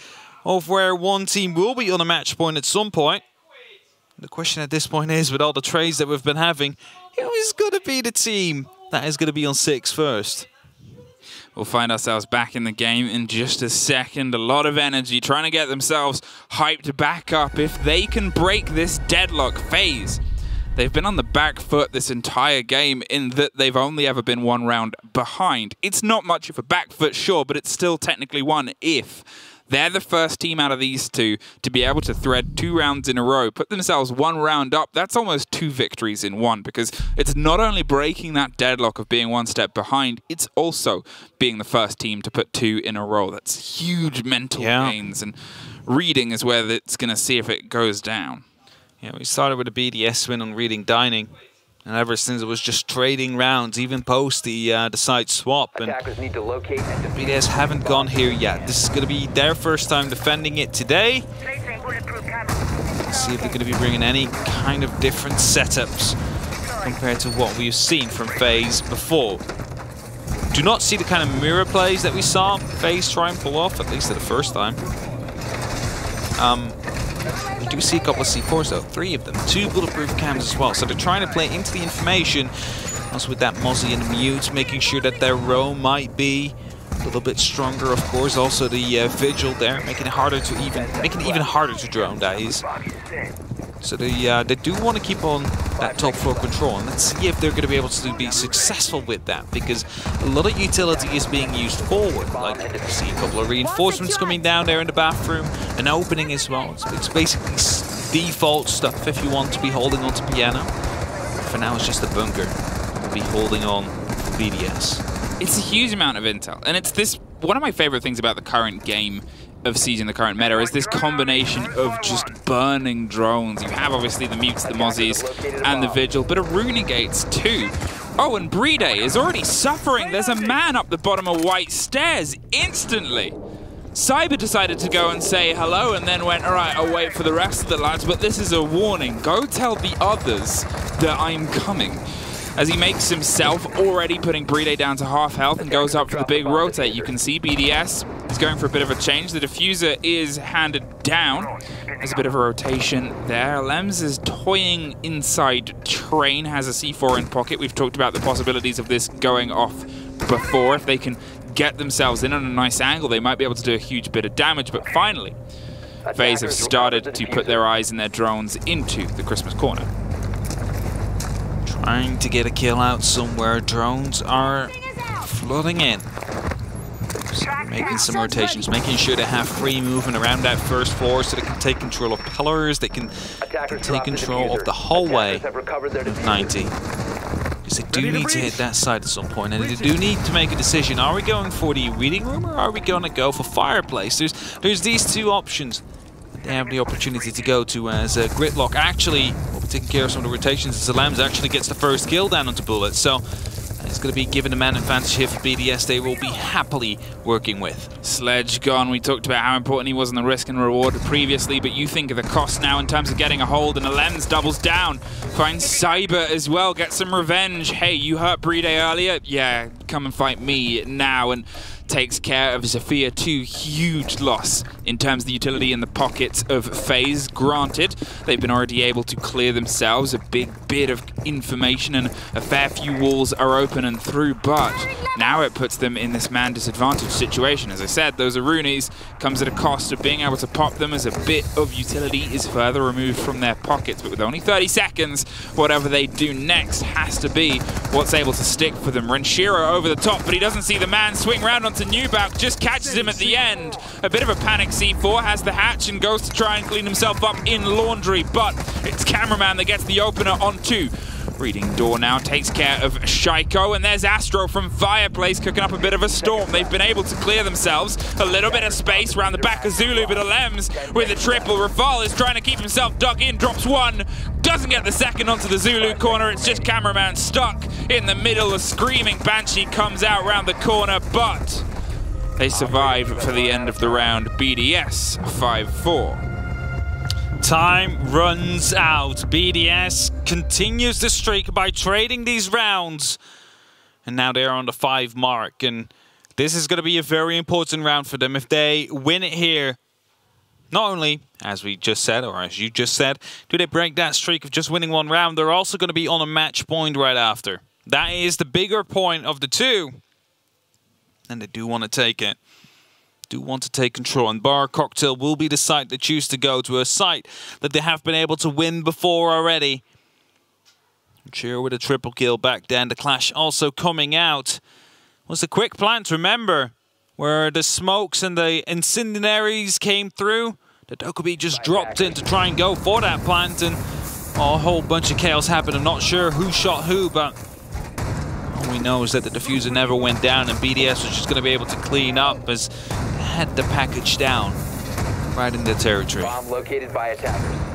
of where one team will be on a match point at some point. The question at this point is, with all the trades that we've been having, who is going to be the team that is going to be on 6 first? We'll find ourselves back in the game in just a second. A lot of energy trying to get themselves hyped back up. If they can break this deadlock, FaZe, they've been on the back foot this entire game in that they've only ever been 1 round behind. It's not much of a back foot, sure, but it's still technically 1 if they're the first team out of these two to be able to thread 2 rounds in a row, put themselves 1 round up. That's almost 2 victories in 1, because it's not only breaking that deadlock of being 1 step behind, it's also being the first team to put 2 in a row. That's huge mental gains, and reading is where it's going to see if it goes down. Yeah, we started with a BDS win on reading dining. And ever since it was just trading rounds, even post the side swap. And need to locate and BDS haven't gone here yet. This is going to be their first time defending it today. Let's see if they're going to be bringing any kind of different setups compared to what we've seen from FaZe before. Do not see the kind of mirror plays that we saw FaZe try and pull off, at least at the first time. We do see a couple of C4s though, 3 of them, 2 bulletproof cams as well. So they're trying to play into the information, also with that Mozzie and the Mute, making sure that their row might be a little bit stronger. Of course, also the Vigil there, making it even harder to drone. That is. So they do want to keep on that top 4 control, and let's see if they're going to be able to be successful with that, because a lot of utility is being used forward. Like, you see a couple of reinforcements coming down there in the bathroom, an opening as well. It's basically default stuff if you want to be holding on to piano. For now, it's just a bunker. We'll be holding on for BDS. It's a huge amount of intel, and it's this. One of my favorite things about the current game of Siege in the current meta is this combination of just burning drones. You have obviously the Mutes, the Mozzies, and the Vigil, but a Runegates too. Oh, and Brede is already suffering. There's a man up the bottom of White Stairs instantly. Cyber decided to go and say hello and then went, all right, I'll wait for the rest of the lads, but this is a warning. Go tell the others that I'm coming. as he makes himself, already putting BDS down to half health and goes up for the big rotate. You can see BDS is going for a bit of a change. The diffuser is handed down. There's a bit of a rotation there. Lems is toying inside Train, has a C4 in pocket. We've talked about the possibilities of this going off before. If they can get themselves in on a nice angle, they might be able to do a huge bit of damage. But finally, FaZe have started to put their eyes and their drones into the Christmas corner. Trying to get a kill out somewhere. Drones are flooding in. Making some rotations, making sure they have free movement around that first floor so they can take control of pillars, they can take control of the hallway of 90. Because they do need to hit that side at some point, and they do need to make a decision. Are we going for the reading room, or are we going to go for fireplace? There's these two options that they have the opportunity to go to, as Gridlock actually will be taking care of some of the rotations, as Lambs actually gets the first kill down onto Bullet. So it's going to be given a man advantage here for BDS. They will be happily working with. Sledge gone. We talked about how important he was in the risk and reward previously, but you think of the cost now in terms of getting a hold, and Lems doubles down. Finds Cyber as well, gets some revenge. Hey, you hurt BDS earlier? Yeah, come and fight me now. And takes care of Zafir. 2 huge loss in terms of the utility in the pockets of FaZe. Granted, they've been already able to clear themselves a big bit of information, and a fair few walls are open and through, but now it puts them in this man disadvantage situation. As I said, those Arunis comes at a cost of being able to pop them, as a bit of utility is further removed from their pockets. But with only 30 seconds, whatever they do next has to be what's able to stick for them. Renshiro over the top, but he doesn't see the man swing round onto Newback, just catches him at the end. A bit of a panic. C4 has the hatch and goes to try and clean himself up in laundry, but it's Cameraman that gets the opener on 2. Reading door now takes care of Shaiko, and there's Astro from Fireplace cooking up a bit of a storm. They've been able to clear themselves a little bit of space around the back of Zulu, but Lems with a triple. Rafal is trying to keep himself dug in, drops 1, doesn't get the second onto the Zulu corner. It's just Cameraman stuck in the middle. A screaming Banshee comes out around the corner, but they survive for the end of the round. BDS 5-4. Time runs out. BDS continues the streak by trading these rounds. And now they're on the 5 mark. And this is going to be a very important round for them. If they win it here, not only, as we just said, or as you just said, do they break that streak of just winning 1 round, they're also going to be on a match point right after. That is the bigger point of the 2. And they do want to take it. Do want to take control, and Bar Cocktail will be the site they choose to go to, a site that they have been able to win before already. Cheer with a triple kill back then. The Clash also coming out. Was a quick plant, remember, where the smokes and the incendiaries came through. The Dokkaebi just dropped in to try and go for that plant, and a whole bunch of chaos happened. I'm not sure who shot who, but all we know is that the diffuser never went down, and BDS was just going to be able to clean up as they had the package down right in their territory. Bomb located by attackers.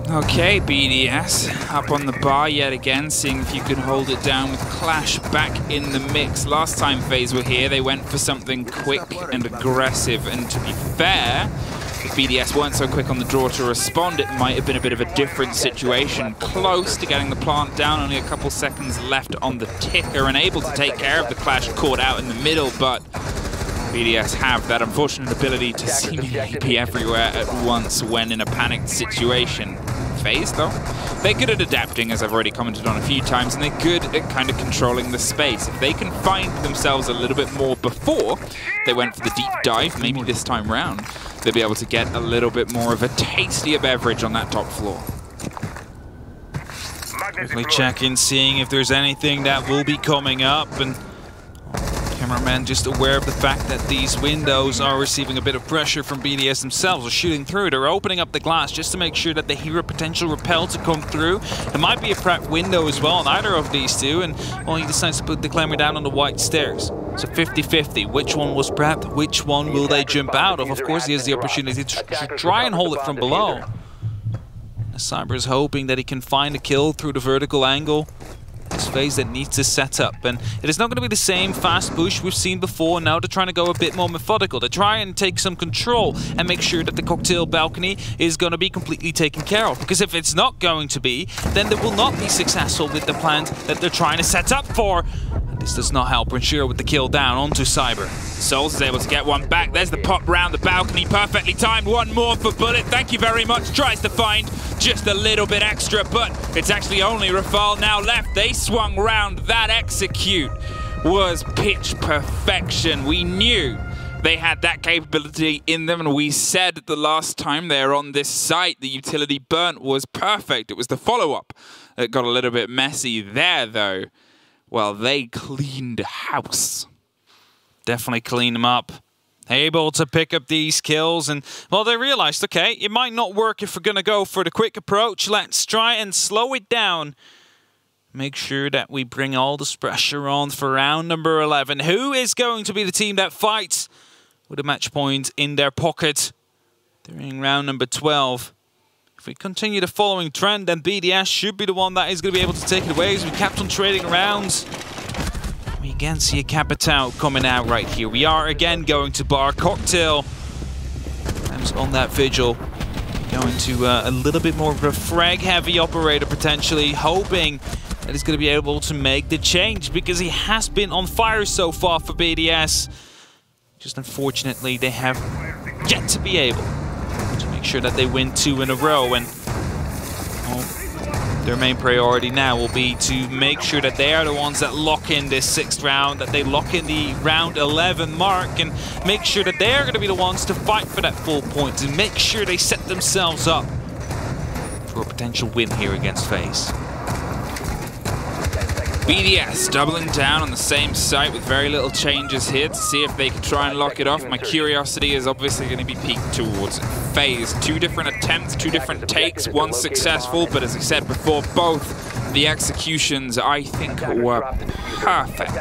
Okay, BDS up on the bar yet again, seeing if you can hold it down with Clash back in the mix. Last time FaZe were here, they went for something quick and aggressive, and to be fair, if BDS weren't so quick on the draw to respond, it might have been a bit of a different situation. Close to getting the plant down, only a couple seconds left on the ticker, and able to take care of the Clash caught out in the middle, but BDS have that unfortunate ability to seemingly be everywhere at once when in a panicked situation. FaZe, though, they're good at adapting, as I've already commented on a few times, and they're good at kind of controlling the space. If they can find themselves a little bit more before they went for the deep dive, maybe this time round, they'll be able to get a little bit more of a tastier beverage on that top floor. Quickly checking, seeing if there's anything that will be coming up, and Cameraman just aware of the fact that these windows are receiving a bit of pressure from BDS themselves. Are shooting through. They're opening up the glass just to make sure that they hear a potential rappel to come through. There might be a prep window as well on either of these two, and well, he decides to put the Clamor down on the white stairs. So 50-50. Which one was prep? Which one will they jump out of? Of course, he has the opportunity to try and hold it from below. Cyber is hoping that he can find a kill through the vertical angle. It's FaZe that needs to set up, and it is not going to be the same fast push we've seen before. Now they're trying to go a bit more methodical. They try and take some control and make sure that the cocktail balcony is going to be completely taken care of. Because if it's not going to be, then they will not be successful with the plan that they're trying to set up for. And this does not help ensure with the kill down onto Cyber. Souls is able to get one back. There's the pop round the balcony, perfectly timed. One more for Bullet. Thank you very much. Tries to find just a little bit extra, but it's actually only Rafal now left. They swung round. That execute was pitch perfection. We knew they had that capability in them, and we said the last time they were on this site, the utility burnt was perfect. It was the follow-up that got a little bit messy there, though. Well, they cleaned house. Definitely clean them up. Able to pick up these kills, and well, they realized, okay, it might not work if we're going to go for the quick approach. Let's try and slow it down. Make sure that we bring all this pressure on for round number 11. Who is going to be the team that fights with a match point in their pocket during round number 12? If we continue the following trend, then BDS should be the one that is going to be able to take it away, as we kept on trading rounds. We again see a Capitao coming out right here. We are again going to bar cocktail. Times on that vigil. Going to a little bit more of a frag-heavy operator potentially, hoping that he's going to be able to make the change, because he has been on fire so far for BDS. Just unfortunately, they have yet to be able to make sure that they win 2 in a row, and their main priority now will be to make sure that they are the ones that lock in this 6th round, that they lock in the round 11 mark, and make sure that they are going to be the ones to fight for that full point, and make sure they set themselves up for a potential win here against FaZe. BDS doubling down on the same site with very little changes here to see if they can try and lock it off. My curiosity is obviously going to be peaked towards FaZe. 2 different attempts, 2 different takes, 1 successful, but as I said before, both the executions I think were perfect.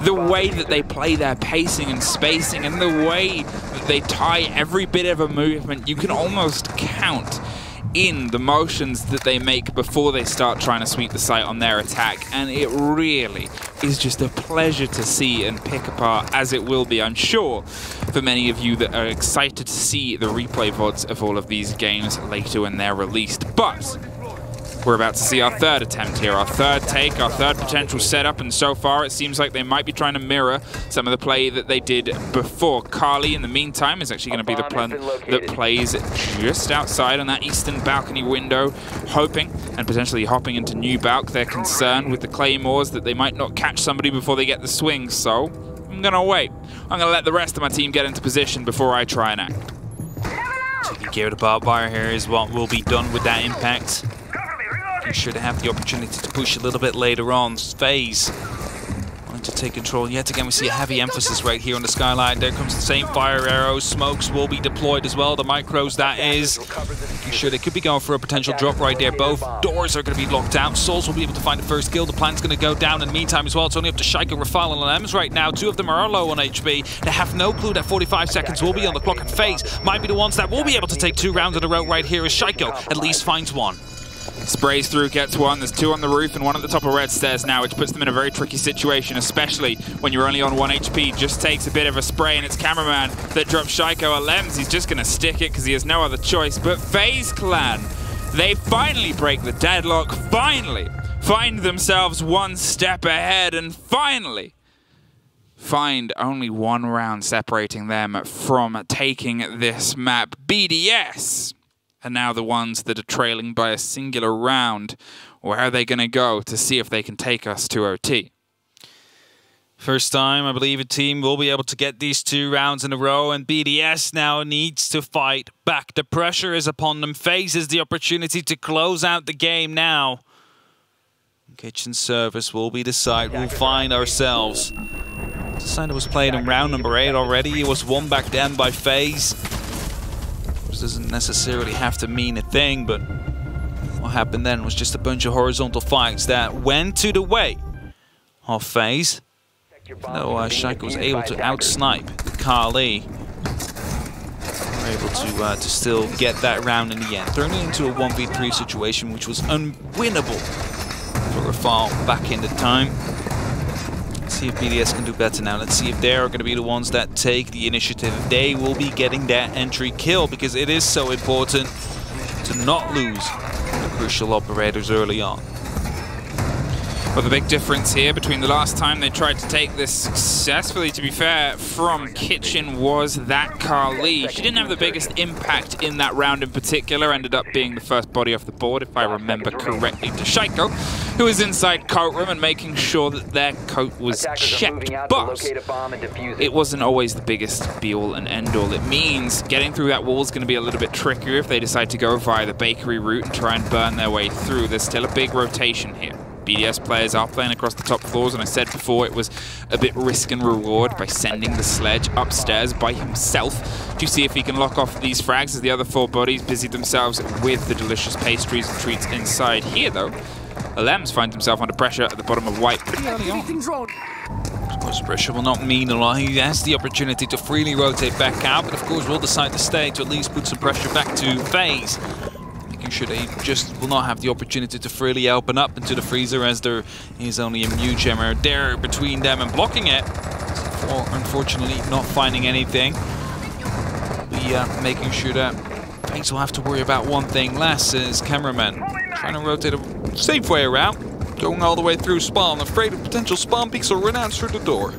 The way that they play their pacing and spacing, and the way that they tie every bit of a movement, you can almost count in the motions that they make before they start trying to sweep the site on their attack, and it really is just a pleasure to see and pick apart, as it will be, I'm sure, for many of you that are excited to see the replay VODs of all of these games later when they're released. But we're about to see our 3rd attempt here, our 3rd take, our 3rd potential setup, and so far it seems like they might be trying to mirror some of the play that they did before. Carly, in the meantime, is actually going to be the plan that plays just outside on that eastern balcony window, hoping and potentially hopping into new balc. They're concerned with the claymores that they might not catch somebody before they get the swing, so I'm going to wait. I'm going to let the rest of my team get into position before I try and act. Taking care of the barbed wire here is what will be done with that impact. Making sure they have the opportunity to push a little bit later on. FaZe wanting to take control. Yet again, we see a heavy emphasis right here on the skyline. There comes the same fire arrows. Smokes will be deployed as well. The micros, that is. Making sure they could be going for a potential drop right there. Both doors are going to be locked out. Souls will be able to find the first kill. The plan's going to go down in the meantime as well. It's only up to Shaiko, Rafal, and Lems right now. 2 of them are low on HP. They have no clue that 45 seconds will be on the clock, and FaZe might be the ones that will be able to take 2 rounds in a row right here, as Shaiko at least finds 1. Sprays through, gets 1. There's 2 on the roof and 1 at the top of red stairs now, which puts them in a very tricky situation, especially when you're only on 1 HP. Just takes a bit of a spray, and it's Cameraman that drops Shaiko a Lems. He's just going to stick it because he has no other choice. But FaZe Clan, they finally break the deadlock, finally find themselves 1 step ahead, and finally find only 1 round separating them from taking this map. BDS and now the ones that are trailing by a singular round. Where are they going to go to see if they can take us to OT? First time, I believe, a team will be able to get these 2 rounds in a row, and BDS now needs to fight back. The pressure is upon them. FaZe has the opportunity to close out the game now. Kitchen service will be the site we'll find ourselves. The site that was played in round number 8 already. It was won back then by FaZe. Which doesn't necessarily have to mean a thing, but what happened then was just a bunch of horizontal fights that went to the way of FaZe. Though Shaiko was able to outsnipe Carly. Were able to still get that round in the end, turning it into a 1v3 situation, which was unwinnable for a fall back in the time. Let's see if BDS can do better now. Let's see if they are going to be the ones that take the initiative. They will be getting that entry kill because it is so important to not lose the crucial operators early on. Well, the big difference here between the last time they tried to take this successfully, to be fair, from Kitchen was that Carly. She didn't have the biggest impact in that round in particular, ended up being the first body off the board, if I remember correctly, to Shaiko, who was inside coat room and making sure that their coat was checked. But it wasn't always the biggest be-all and end-all. It means getting through that wall is going to be a little bit trickier if they decide to go via the bakery route and try and burn their way through. There's still a big rotation here. BDS players are playing across the top floors, and I said before it was a bit risk and reward by sending the sledge upstairs by himself to see if he can lock off these frags as the other 4 bodies busy themselves with the delicious pastries and treats inside. Here, though, Alems finds himself under pressure at the bottom of white pretty early on. Of course, pressure will not mean a lot. He has the opportunity to freely rotate back out, but of course will decide to stay to at least put some pressure back to FaZe. Sure they just will not have the opportunity to freely open up into the freezer as there is only a Mew Jammer there between them and blocking it. Or unfortunately not finding anything. Making sure that FaZe will have to worry about one thing less as cameraman trying to rotate a safe way around, going all the way through spawn, afraid of potential spawn peaks or run out through the door.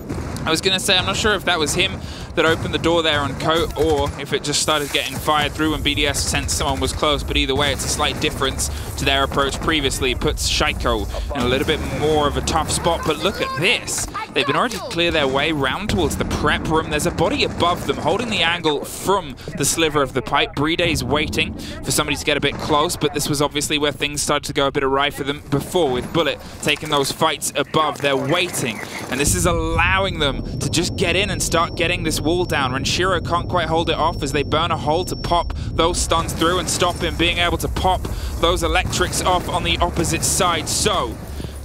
I was going to say, I'm not sure if that was him that opened the door there on Coat, or if it just started getting fired through when BDS sensed someone was close, but either way, it's a slight difference to their approach previously. It puts Shaiko in a little bit more of a tough spot, but look at this. They've been already to clear their way round towards the prep room. There's a body above them, holding the angle from the sliver of the pipe. Bride's waiting for somebody to get a bit close, but this was obviously where things started to go a bit awry for them before, with Bullet taking those fights above. They're waiting, and this is allowing them to just get in and start getting this wall down. Renshiro can't quite hold it off as they burn a hole to pop those stuns through and stop him being able to pop those electrics off on the opposite side. So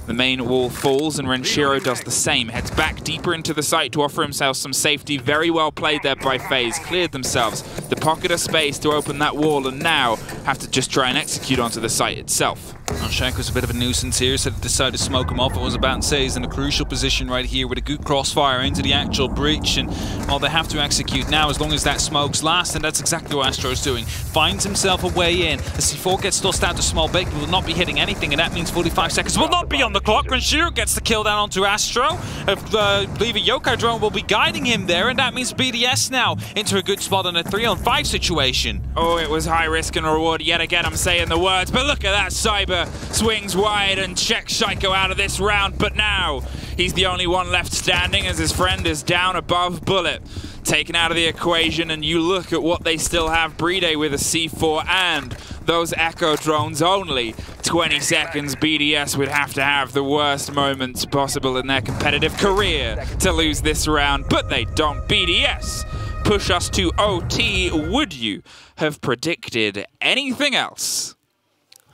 the main wall falls and Renshiro does the same, heads back deeper into the site to offer himself some safety. Very well played there by FaZe, cleared themselves the pocket of space to open that wall and now have to just try and execute onto the site itself. Shaiko's a bit of a nuisance here, so they decided to smoke him off. I was about to say he's in a crucial position right here with a good crossfire into the actual breach, and well, they have to execute now as long as that smokes lasts, and that's exactly what Astro's doing. Finds himself a way in. The C4 gets tossed out to small bake, will not be hitting anything, and that means 45 seconds will not be on the clock. Renshiro gets the kill down onto Astro. I believe a Yokai drone will be guiding him there, and that means BDS now into a good spot on a 3-on-5 situation. Oh, it was high risk and reward yet again. I'm saying the words, but look at that. Cyber swings wide and checks Shaiko out of this round, but now he's the only one left standing as his friend is down above. Bullet taken out of the equation, and you look at what they still have. Bride with a C4 and those Echo drones. Only 20 seconds. BDS would have to have the worst moments possible in their competitive career to lose this round, but they don't. BDS push us to OT. Would you have predicted anything else?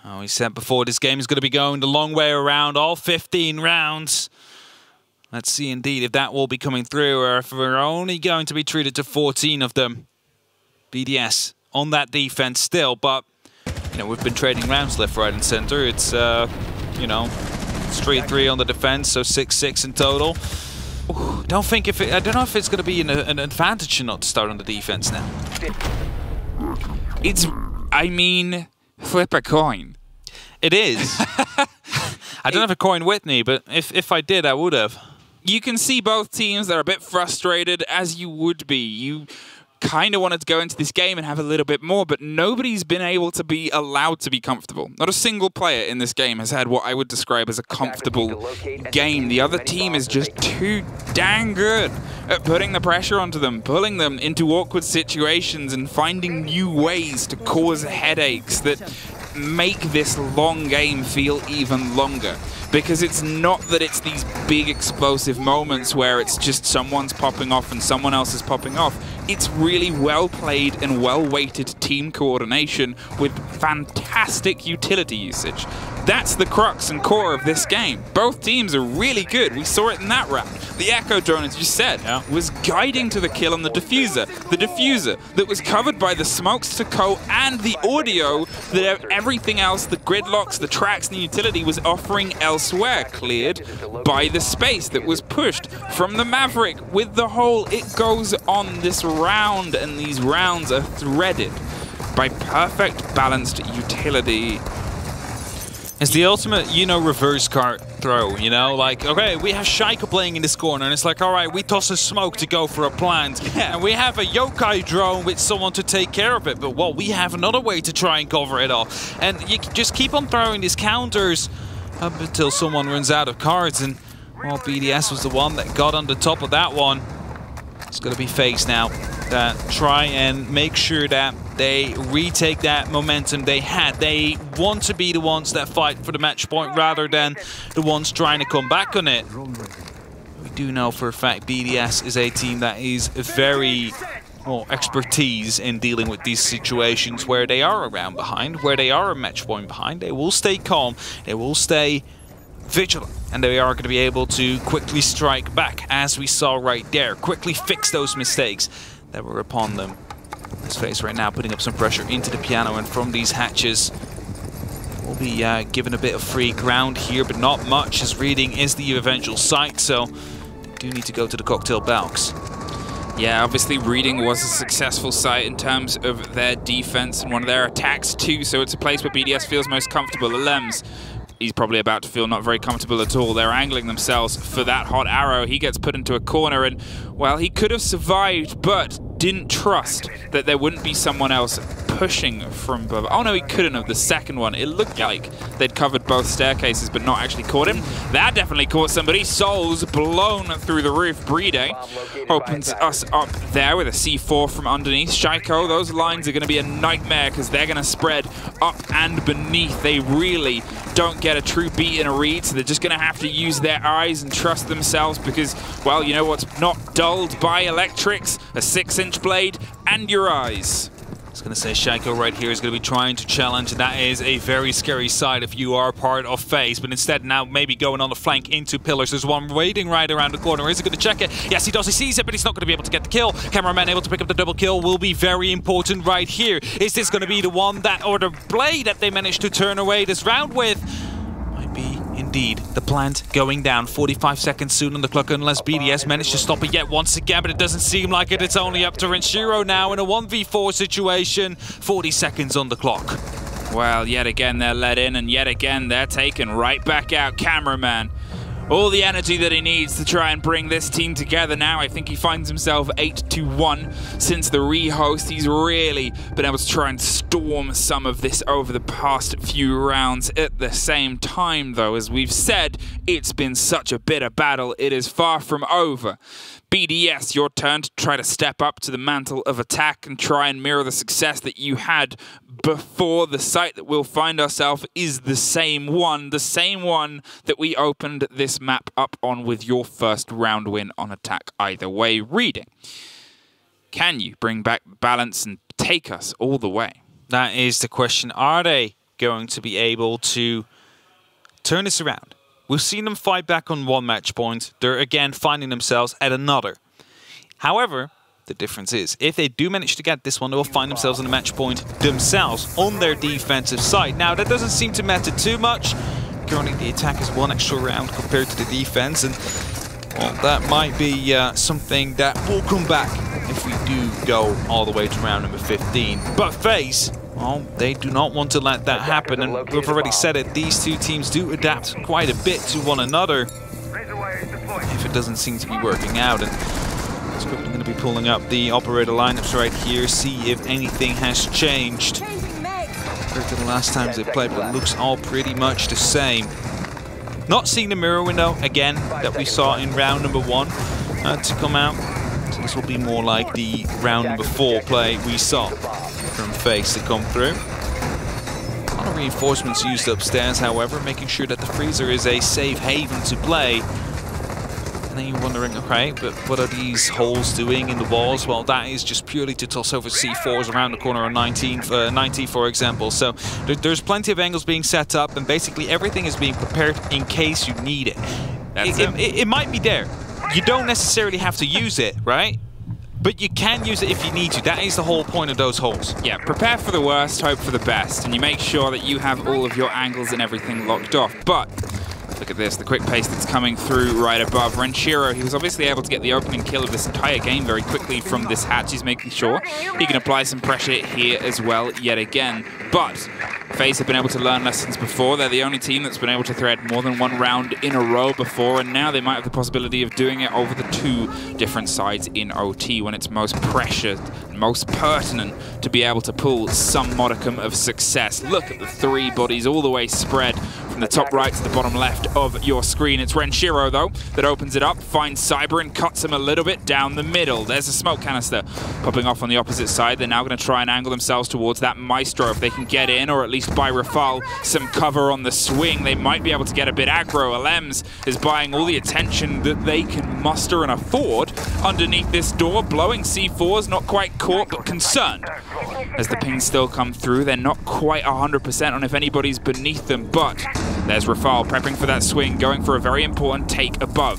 Oh, we said before this game is going to be going the long way around, all 15 rounds. Let's see indeed if that will be coming through, or if we're only going to be treated to 14 of them. BDS on that defense still, but you know, we've been trading rounds left, right, and center. It's you know, it's 3-3 on the defense, so 6-6 in total. Ooh, I don't know if it's going to be an advantage or not to start on the defense now. I mean, flip a coin. It is. I don't have a coin with me, but if I did, I would have. You can see both teams. They're a bit frustrated, as you would be. You kind of wanted to go into this game and have a little bit more, but nobody's been able to be allowed to be comfortable. Not a single player in this game has had what I would describe as a comfortable game. The other team is just too dang good at putting the pressure onto them, pulling them into awkward situations and finding new ways to cause headaches that make this long game feel even longer. Because it's not that it's these big explosive moments where it's just someone's popping off and someone else is popping off. It's really well played and well weighted team coordination with fantastic utility usage. That's the crux and core of this game. Both teams are really good. We saw it in that round. The Echo drone, as you said, was guiding to the kill on the diffuser. The diffuser that was covered by the smokes to Co and the audio that everything else, the gridlocks, the tracks, and the utility was offering elsewhere, cleared by the space that was pushed from the Maverick with the hole. It goes on this round, and these rounds are threaded by perfect balanced utility. It's the ultimate, you know, reverse cart throw, you know? Like, okay, we have Shaika playing in this corner, and it's like, all right, we toss a smoke to go for a plant, and we have a yokai drone with someone to take care of it, but, well, we have another way to try and cover it all. And you just keep on throwing these counters up until someone runs out of cards, and, well, BDS was the one that got on the top of that one. It's going to be FaZe now that try and make sure that they retake that momentum they had. They want to be the ones that fight for the match point rather than the ones trying to come back on it. We do know for a fact BDS is a team that is very, well, expertise in dealing with these situations where they are around behind, where they are a match point behind. They will stay calm, they will stay vigilant, and they are going to be able to quickly strike back, as we saw right there, quickly fix those mistakes that were upon them. This FaZe right now putting up some pressure into the piano, and from these hatches we'll be given a bit of free ground here, but not much, as reading is the eventual site, so they do need to go to the cocktail balks. Yeah, obviously reading was a successful site in terms of their defense and one of their attacks too, so it's a place where BDS feels most comfortable. Lems, he's probably about to feel not very comfortable at all. They're angling themselves for that hot arrow. He gets put into a corner, and, well, he could have survived, but didn't trust that there wouldn't be someone else pushing from above. Oh no, he couldn't have. The second one, it looked like they'd covered both staircases but not actually caught him. That definitely caught somebody. Souls blown through the roof. Brede opens us up there with a C4 from underneath. Shaiko, those lines are going to be a nightmare because they're going to spread up and beneath. They really don't get a true beat in a read, so they're just going to have to use their eyes and trust themselves because, well, you know what's not dulled by electrics? A 6-inch blade and your eyes. I was going to say Shaiko right here is going to be trying to challenge, and that is a very scary sight if you are part of FaZe, but instead now maybe going on the flank into pillars. There's one waiting right around the corner. Is he going to check it? Yes, he does. He sees it, but he's not going to be able to get the kill. Cameraman able to pick up the double kill will be very important right here. Is this going to be the one that, or the blade that they managed to turn away this round with? Might be indeed the plant going down. 45 seconds soon on the clock, unless BDS managed to stop it yet once again, but it doesn't seem like it. It's only up to Renshiro now in a 1v4 situation. 40 seconds on the clock. Well, yet again they're let in, and yet again they're taken right back out. Cameraman, all the energy that he needs to try and bring this team together now. I think he finds himself 8-1 since the rehost. He's really been able to try and storm some of this over the past few rounds. At the same time, though, as we've said, it's been such a bitter battle. It is far from over. BDS, your turn to try to step up to the mantle of attack and try and mirror the success that you had before. The site that we'll find ourselves is the same one that we opened this map up on with your first round win on attack. Either way, reading. Can you bring back balance and take us all the way? That is the question. Are they going to be able to turn this around? We've seen them fight back on one match point. They're again finding themselves at another. However, the difference is, if they do manage to get this one, they will find themselves on a match point themselves on their defensive side. Now, that doesn't seem to matter too much. Currently, the attack is one extra round compared to the defense, and, well, that might be something that will come back if we do go all the way to round number 15. But FaZe, well, they do not want to let that happen, and we've already said it, these two teams do adapt quite a bit to one another if it doesn't seem to be working out. And it's quickly going to be pulling up the operator lineups right here, see if anything has changed compared to the last times they played, but it looks all pretty much the same. Not seeing the mirror window again that we saw in round number 1 to come out, so this will be more like the round number 4 play we saw from FaZe to come through. A lot of reinforcements used upstairs, however, making sure that the freezer is a safe haven to play. And then you're wondering, okay, but what are these holes doing in the walls? Well, that is just purely to toss over C4s around the corner on 90, for example. So there's plenty of angles being set up, and basically everything is being prepared in case you need it. It might be there. You don't necessarily have to use it, right? But you can use it if you need to. That is the whole point of those holes. Yeah, prepare for the worst, hope for the best, and you make sure that you have all of your angles and everything locked off. But look at this, the quick pace that's coming through right above. Renshiro, he was obviously able to get the opening kill of this entire game very quickly from this hatch. He's making sure he can apply some pressure here as well yet again. But FaZe have been able to learn lessons before. They're the only team that's been able to thread more than one round in a row before, and now they might have the possibility of doing it over the two different sides in OT when it's most pressured and most pertinent to be able to pull some modicum of success. Look at the three bodies all the way spread from the top right to the bottom left of your screen. It's Renshiro, though, that opens it up, finds Cyber and cuts him a little bit down the middle. There's a smoke canister popping off on the opposite side. They're now going to try and angle themselves towards that Maestro. If they can get in, or at least by Rafal some cover on the swing, they might be able to get a bit aggro. Alems is buying all the attention that they can muster and afford underneath this door. Blowing C4s, not quite caught, but concerned. As the pings still come through, they're not quite 100% on if anybody's beneath them, but there's Rafal prepping for that swing, going for a very important take above.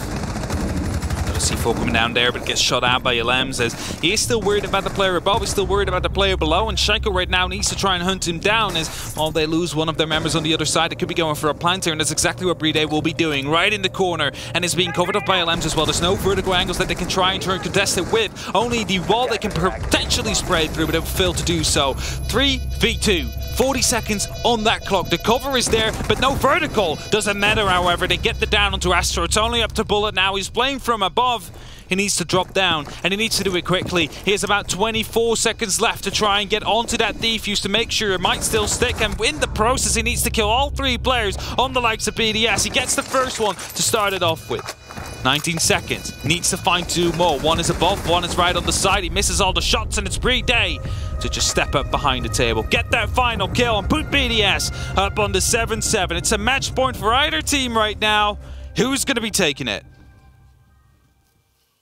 C4 coming down there, but gets shot out by Alems as he is still worried about the player above, he's still worried about the player below, and Shaiko right now needs to try and hunt him down as, well, they lose one of their members on the other side. It could be going for a planter, and that's exactly what BDS will be doing, right in the corner, and it's being covered up by Alems as well. There's no vertical angles that they can try and turn contested with, only the wall they can potentially spray through, but they will fail to do so. 3v2. 40 seconds on that clock. The cover is there, but no vertical. Doesn't matter, however. They get the down onto Astro. It's only up to Bullet now. He's playing from above. He needs to drop down, and he needs to do it quickly. He has about 24 seconds left to try and get onto that defuse to make sure it might still stick, and in the process, he needs to kill all three players on the likes of BDS. He gets the first one to start it off with. 19 seconds. Needs to find two more. One is above, one is right on the side. He misses all the shots, and it's BDS to just step up behind the table. Get that final kill and put BDS up on the 7-7. It's a match point for either team right now. Who's going to be taking it?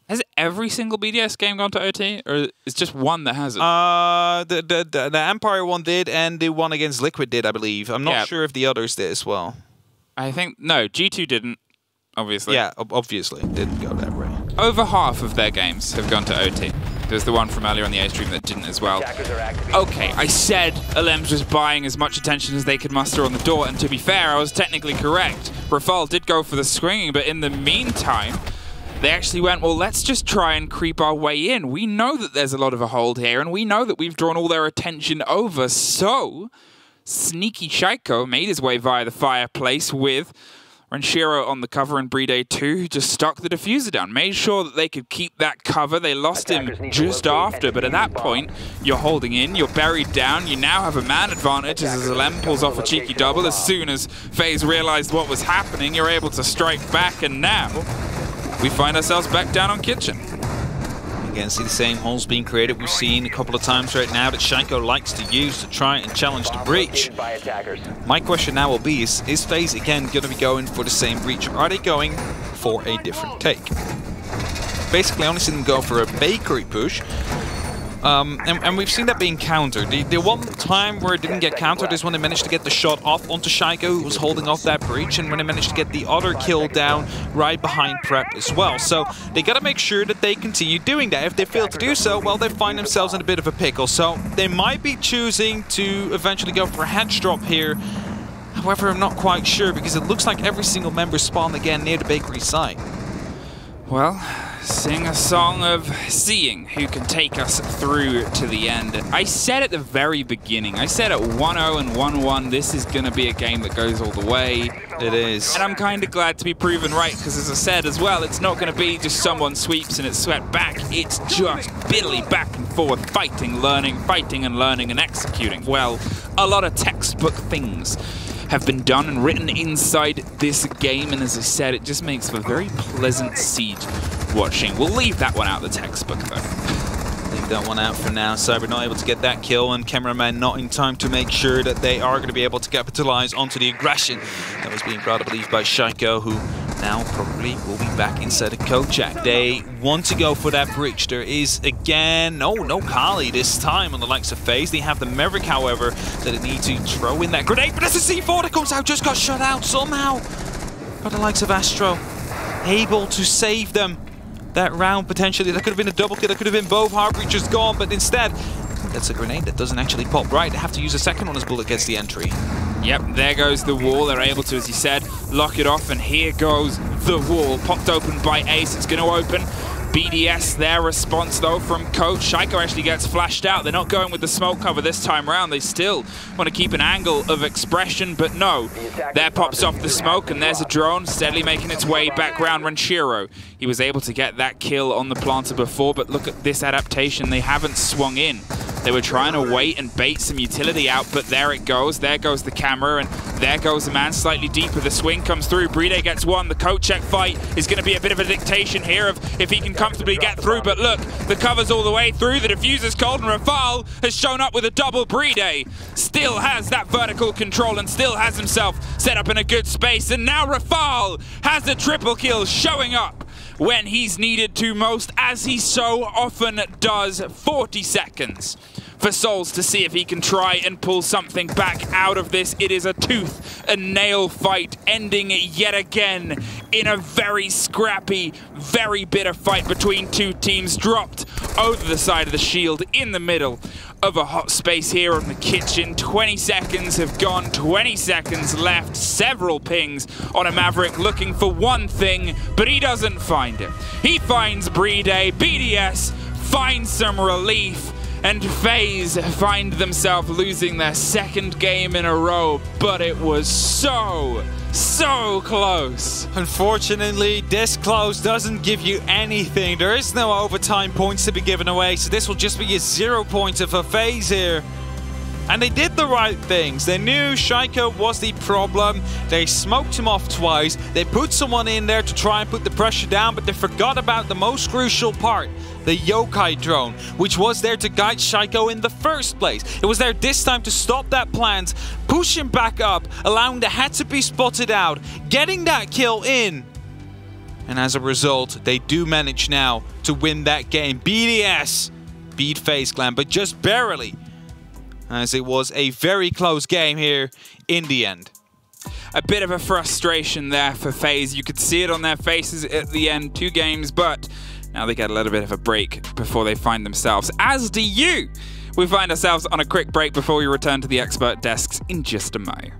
Has every single BDS game gone to OT, or is just one that hasn't? The Empire one did, and the one against Liquid did, I believe. I'm not sure if the others did as well. I think, no, G2 didn't, obviously. Yeah, obviously. Didn't go that way. Over half of their games have gone to OT. There's the one from earlier on the A stream that didn't as well. Okay, I said Alems was buying as much attention as they could muster on the door, and to be fair, I was technically correct. Rafal did go for the swinging, but in the meantime, they actually went, well, let's just try and creep our way in. We know that there's a lot of a hold here, and we know that we've drawn all their attention over, so sneaky Shaiko made his way via the fireplace with Renshiro on the cover and BDS 2, who just stuck the diffuser down, made sure that they could keep that cover. They lost him just after, but at that point, you're holding in, you're buried down, you now have a man advantage as Alem pulls off a cheeky double. As soon as FaZe realized what was happening, you're able to strike back, and now we find ourselves back down on Kitchen. Again, see the same holes being created we've seen a couple of times right now that Shaiko likes to use to try and challenge the breach. My question now will be, is FaZe again going to be going for the same breach, or are they going for a different take? Basically, I only see them go for a bakery push. And we've seen that being countered. The one time where it didn't get countered is when they managed to get the shot off onto Shaiko, who was holding off that breach, and when they managed to get the other kill down right behind Prep as well. So they got to make sure that they continue doing that. If they fail to do so, well, they find themselves in a bit of a pickle. So they might be choosing to eventually go for a hatch drop here. However, I'm not quite sure, because it looks like every single member spawned again near the bakery site. Well, sing a song of seeing who can take us through to the end. I said at the very beginning, I said at 1-0 and 1-1, this is going to be a game that goes all the way. It is. And I'm kind of glad to be proven right, because as I said as well, it's not going to be just someone sweeps and it's swept back. It's just bitterly back and forth, fighting and learning and executing. Well, a lot of textbook things have been done and written inside this game, and as I said, it just makes for a very pleasant siege watching. We'll leave that one out of the textbook, though. Leave that one out for now. Cyber not able to get that kill, and Cameraman not in time to make sure that they are going to be able to capitalize onto the aggression that was being brought, I believe, by Shaiko, who now probably will be back inside of Kojak. They want to go for that bridge. There is, again, no Kali this time on the likes of FaZe. They have the Maverick, however, that they need to throw in that grenade. But there's a C4 that comes out, just got shut out somehow. But the likes of Astro, able to save them that round potentially. That could have been a double kill, that could have been both. Heartbreacher's gone, but instead, that's a grenade that doesn't actually pop right. They have to use a second one as Bullet gets the entry. Yep, there goes the wall. They're able to, as you said, lock it off, and here goes the wall. Popped open by Ace. It's going to open. BDS, their response, though, from Coach. Shaiko actually gets flashed out. They're not going with the smoke cover this time around. They still want to keep an angle of expression, but no. There pops off the smoke, and there's a drone steadily making its way back round Ranchiro. He was able to get that kill on the planter before, but look at this adaptation. They haven't swung in. They were trying to wait and bait some utility out, but there it goes. There goes the camera, and there goes the man slightly deeper. The swing comes through. Bride gets one. The Kojak fight is going to be a bit of a dictation here of if he can comfortably get through, but look, the cover's all the way through. The diffuser's cold, and Rafal has shown up with a double. Bride still has that vertical control and still has himself set up in a good space, and now Rafal has a triple kill, showing up when he's needed to most, as he so often does. 40 seconds for Souls to see if he can try and pull something back out of this. It is a tooth and nail fight, ending yet again in a very scrappy, very bitter fight between two teams, dropped over the side of the shield in the middle of a hot space here on the kitchen. 20 seconds have gone, 20 seconds left, several pings on a Maverick looking for one thing, but he doesn't find it. He finds Bride. BDS finds some relief, and FaZe find themselves losing their second game in a row, but it was so close. Unfortunately, this close doesn't give you anything. There is no overtime points to be given away, so this will just be a 0 pointer for FaZe here. And they did the right things. They knew Shaiko was the problem. They smoked him off twice. They put someone in there to try and put the pressure down, but they forgot about the most crucial part, the yokai drone, which was there to guide Shaiko in the first place. It was there this time to stop that plant, push him back up, allowing the head to be spotted out, getting that kill in. And as a result, they do manage now to win that game. BDS beat FaZe Clan, but just barely, as it was a very close game here in the end. A bit of a frustration there for FaZe. You could see it on their faces at the end. 2 games, but now they get a little bit of a break before they find themselves, as do you. We find ourselves on a quick break before we return to the expert desks in just a moment.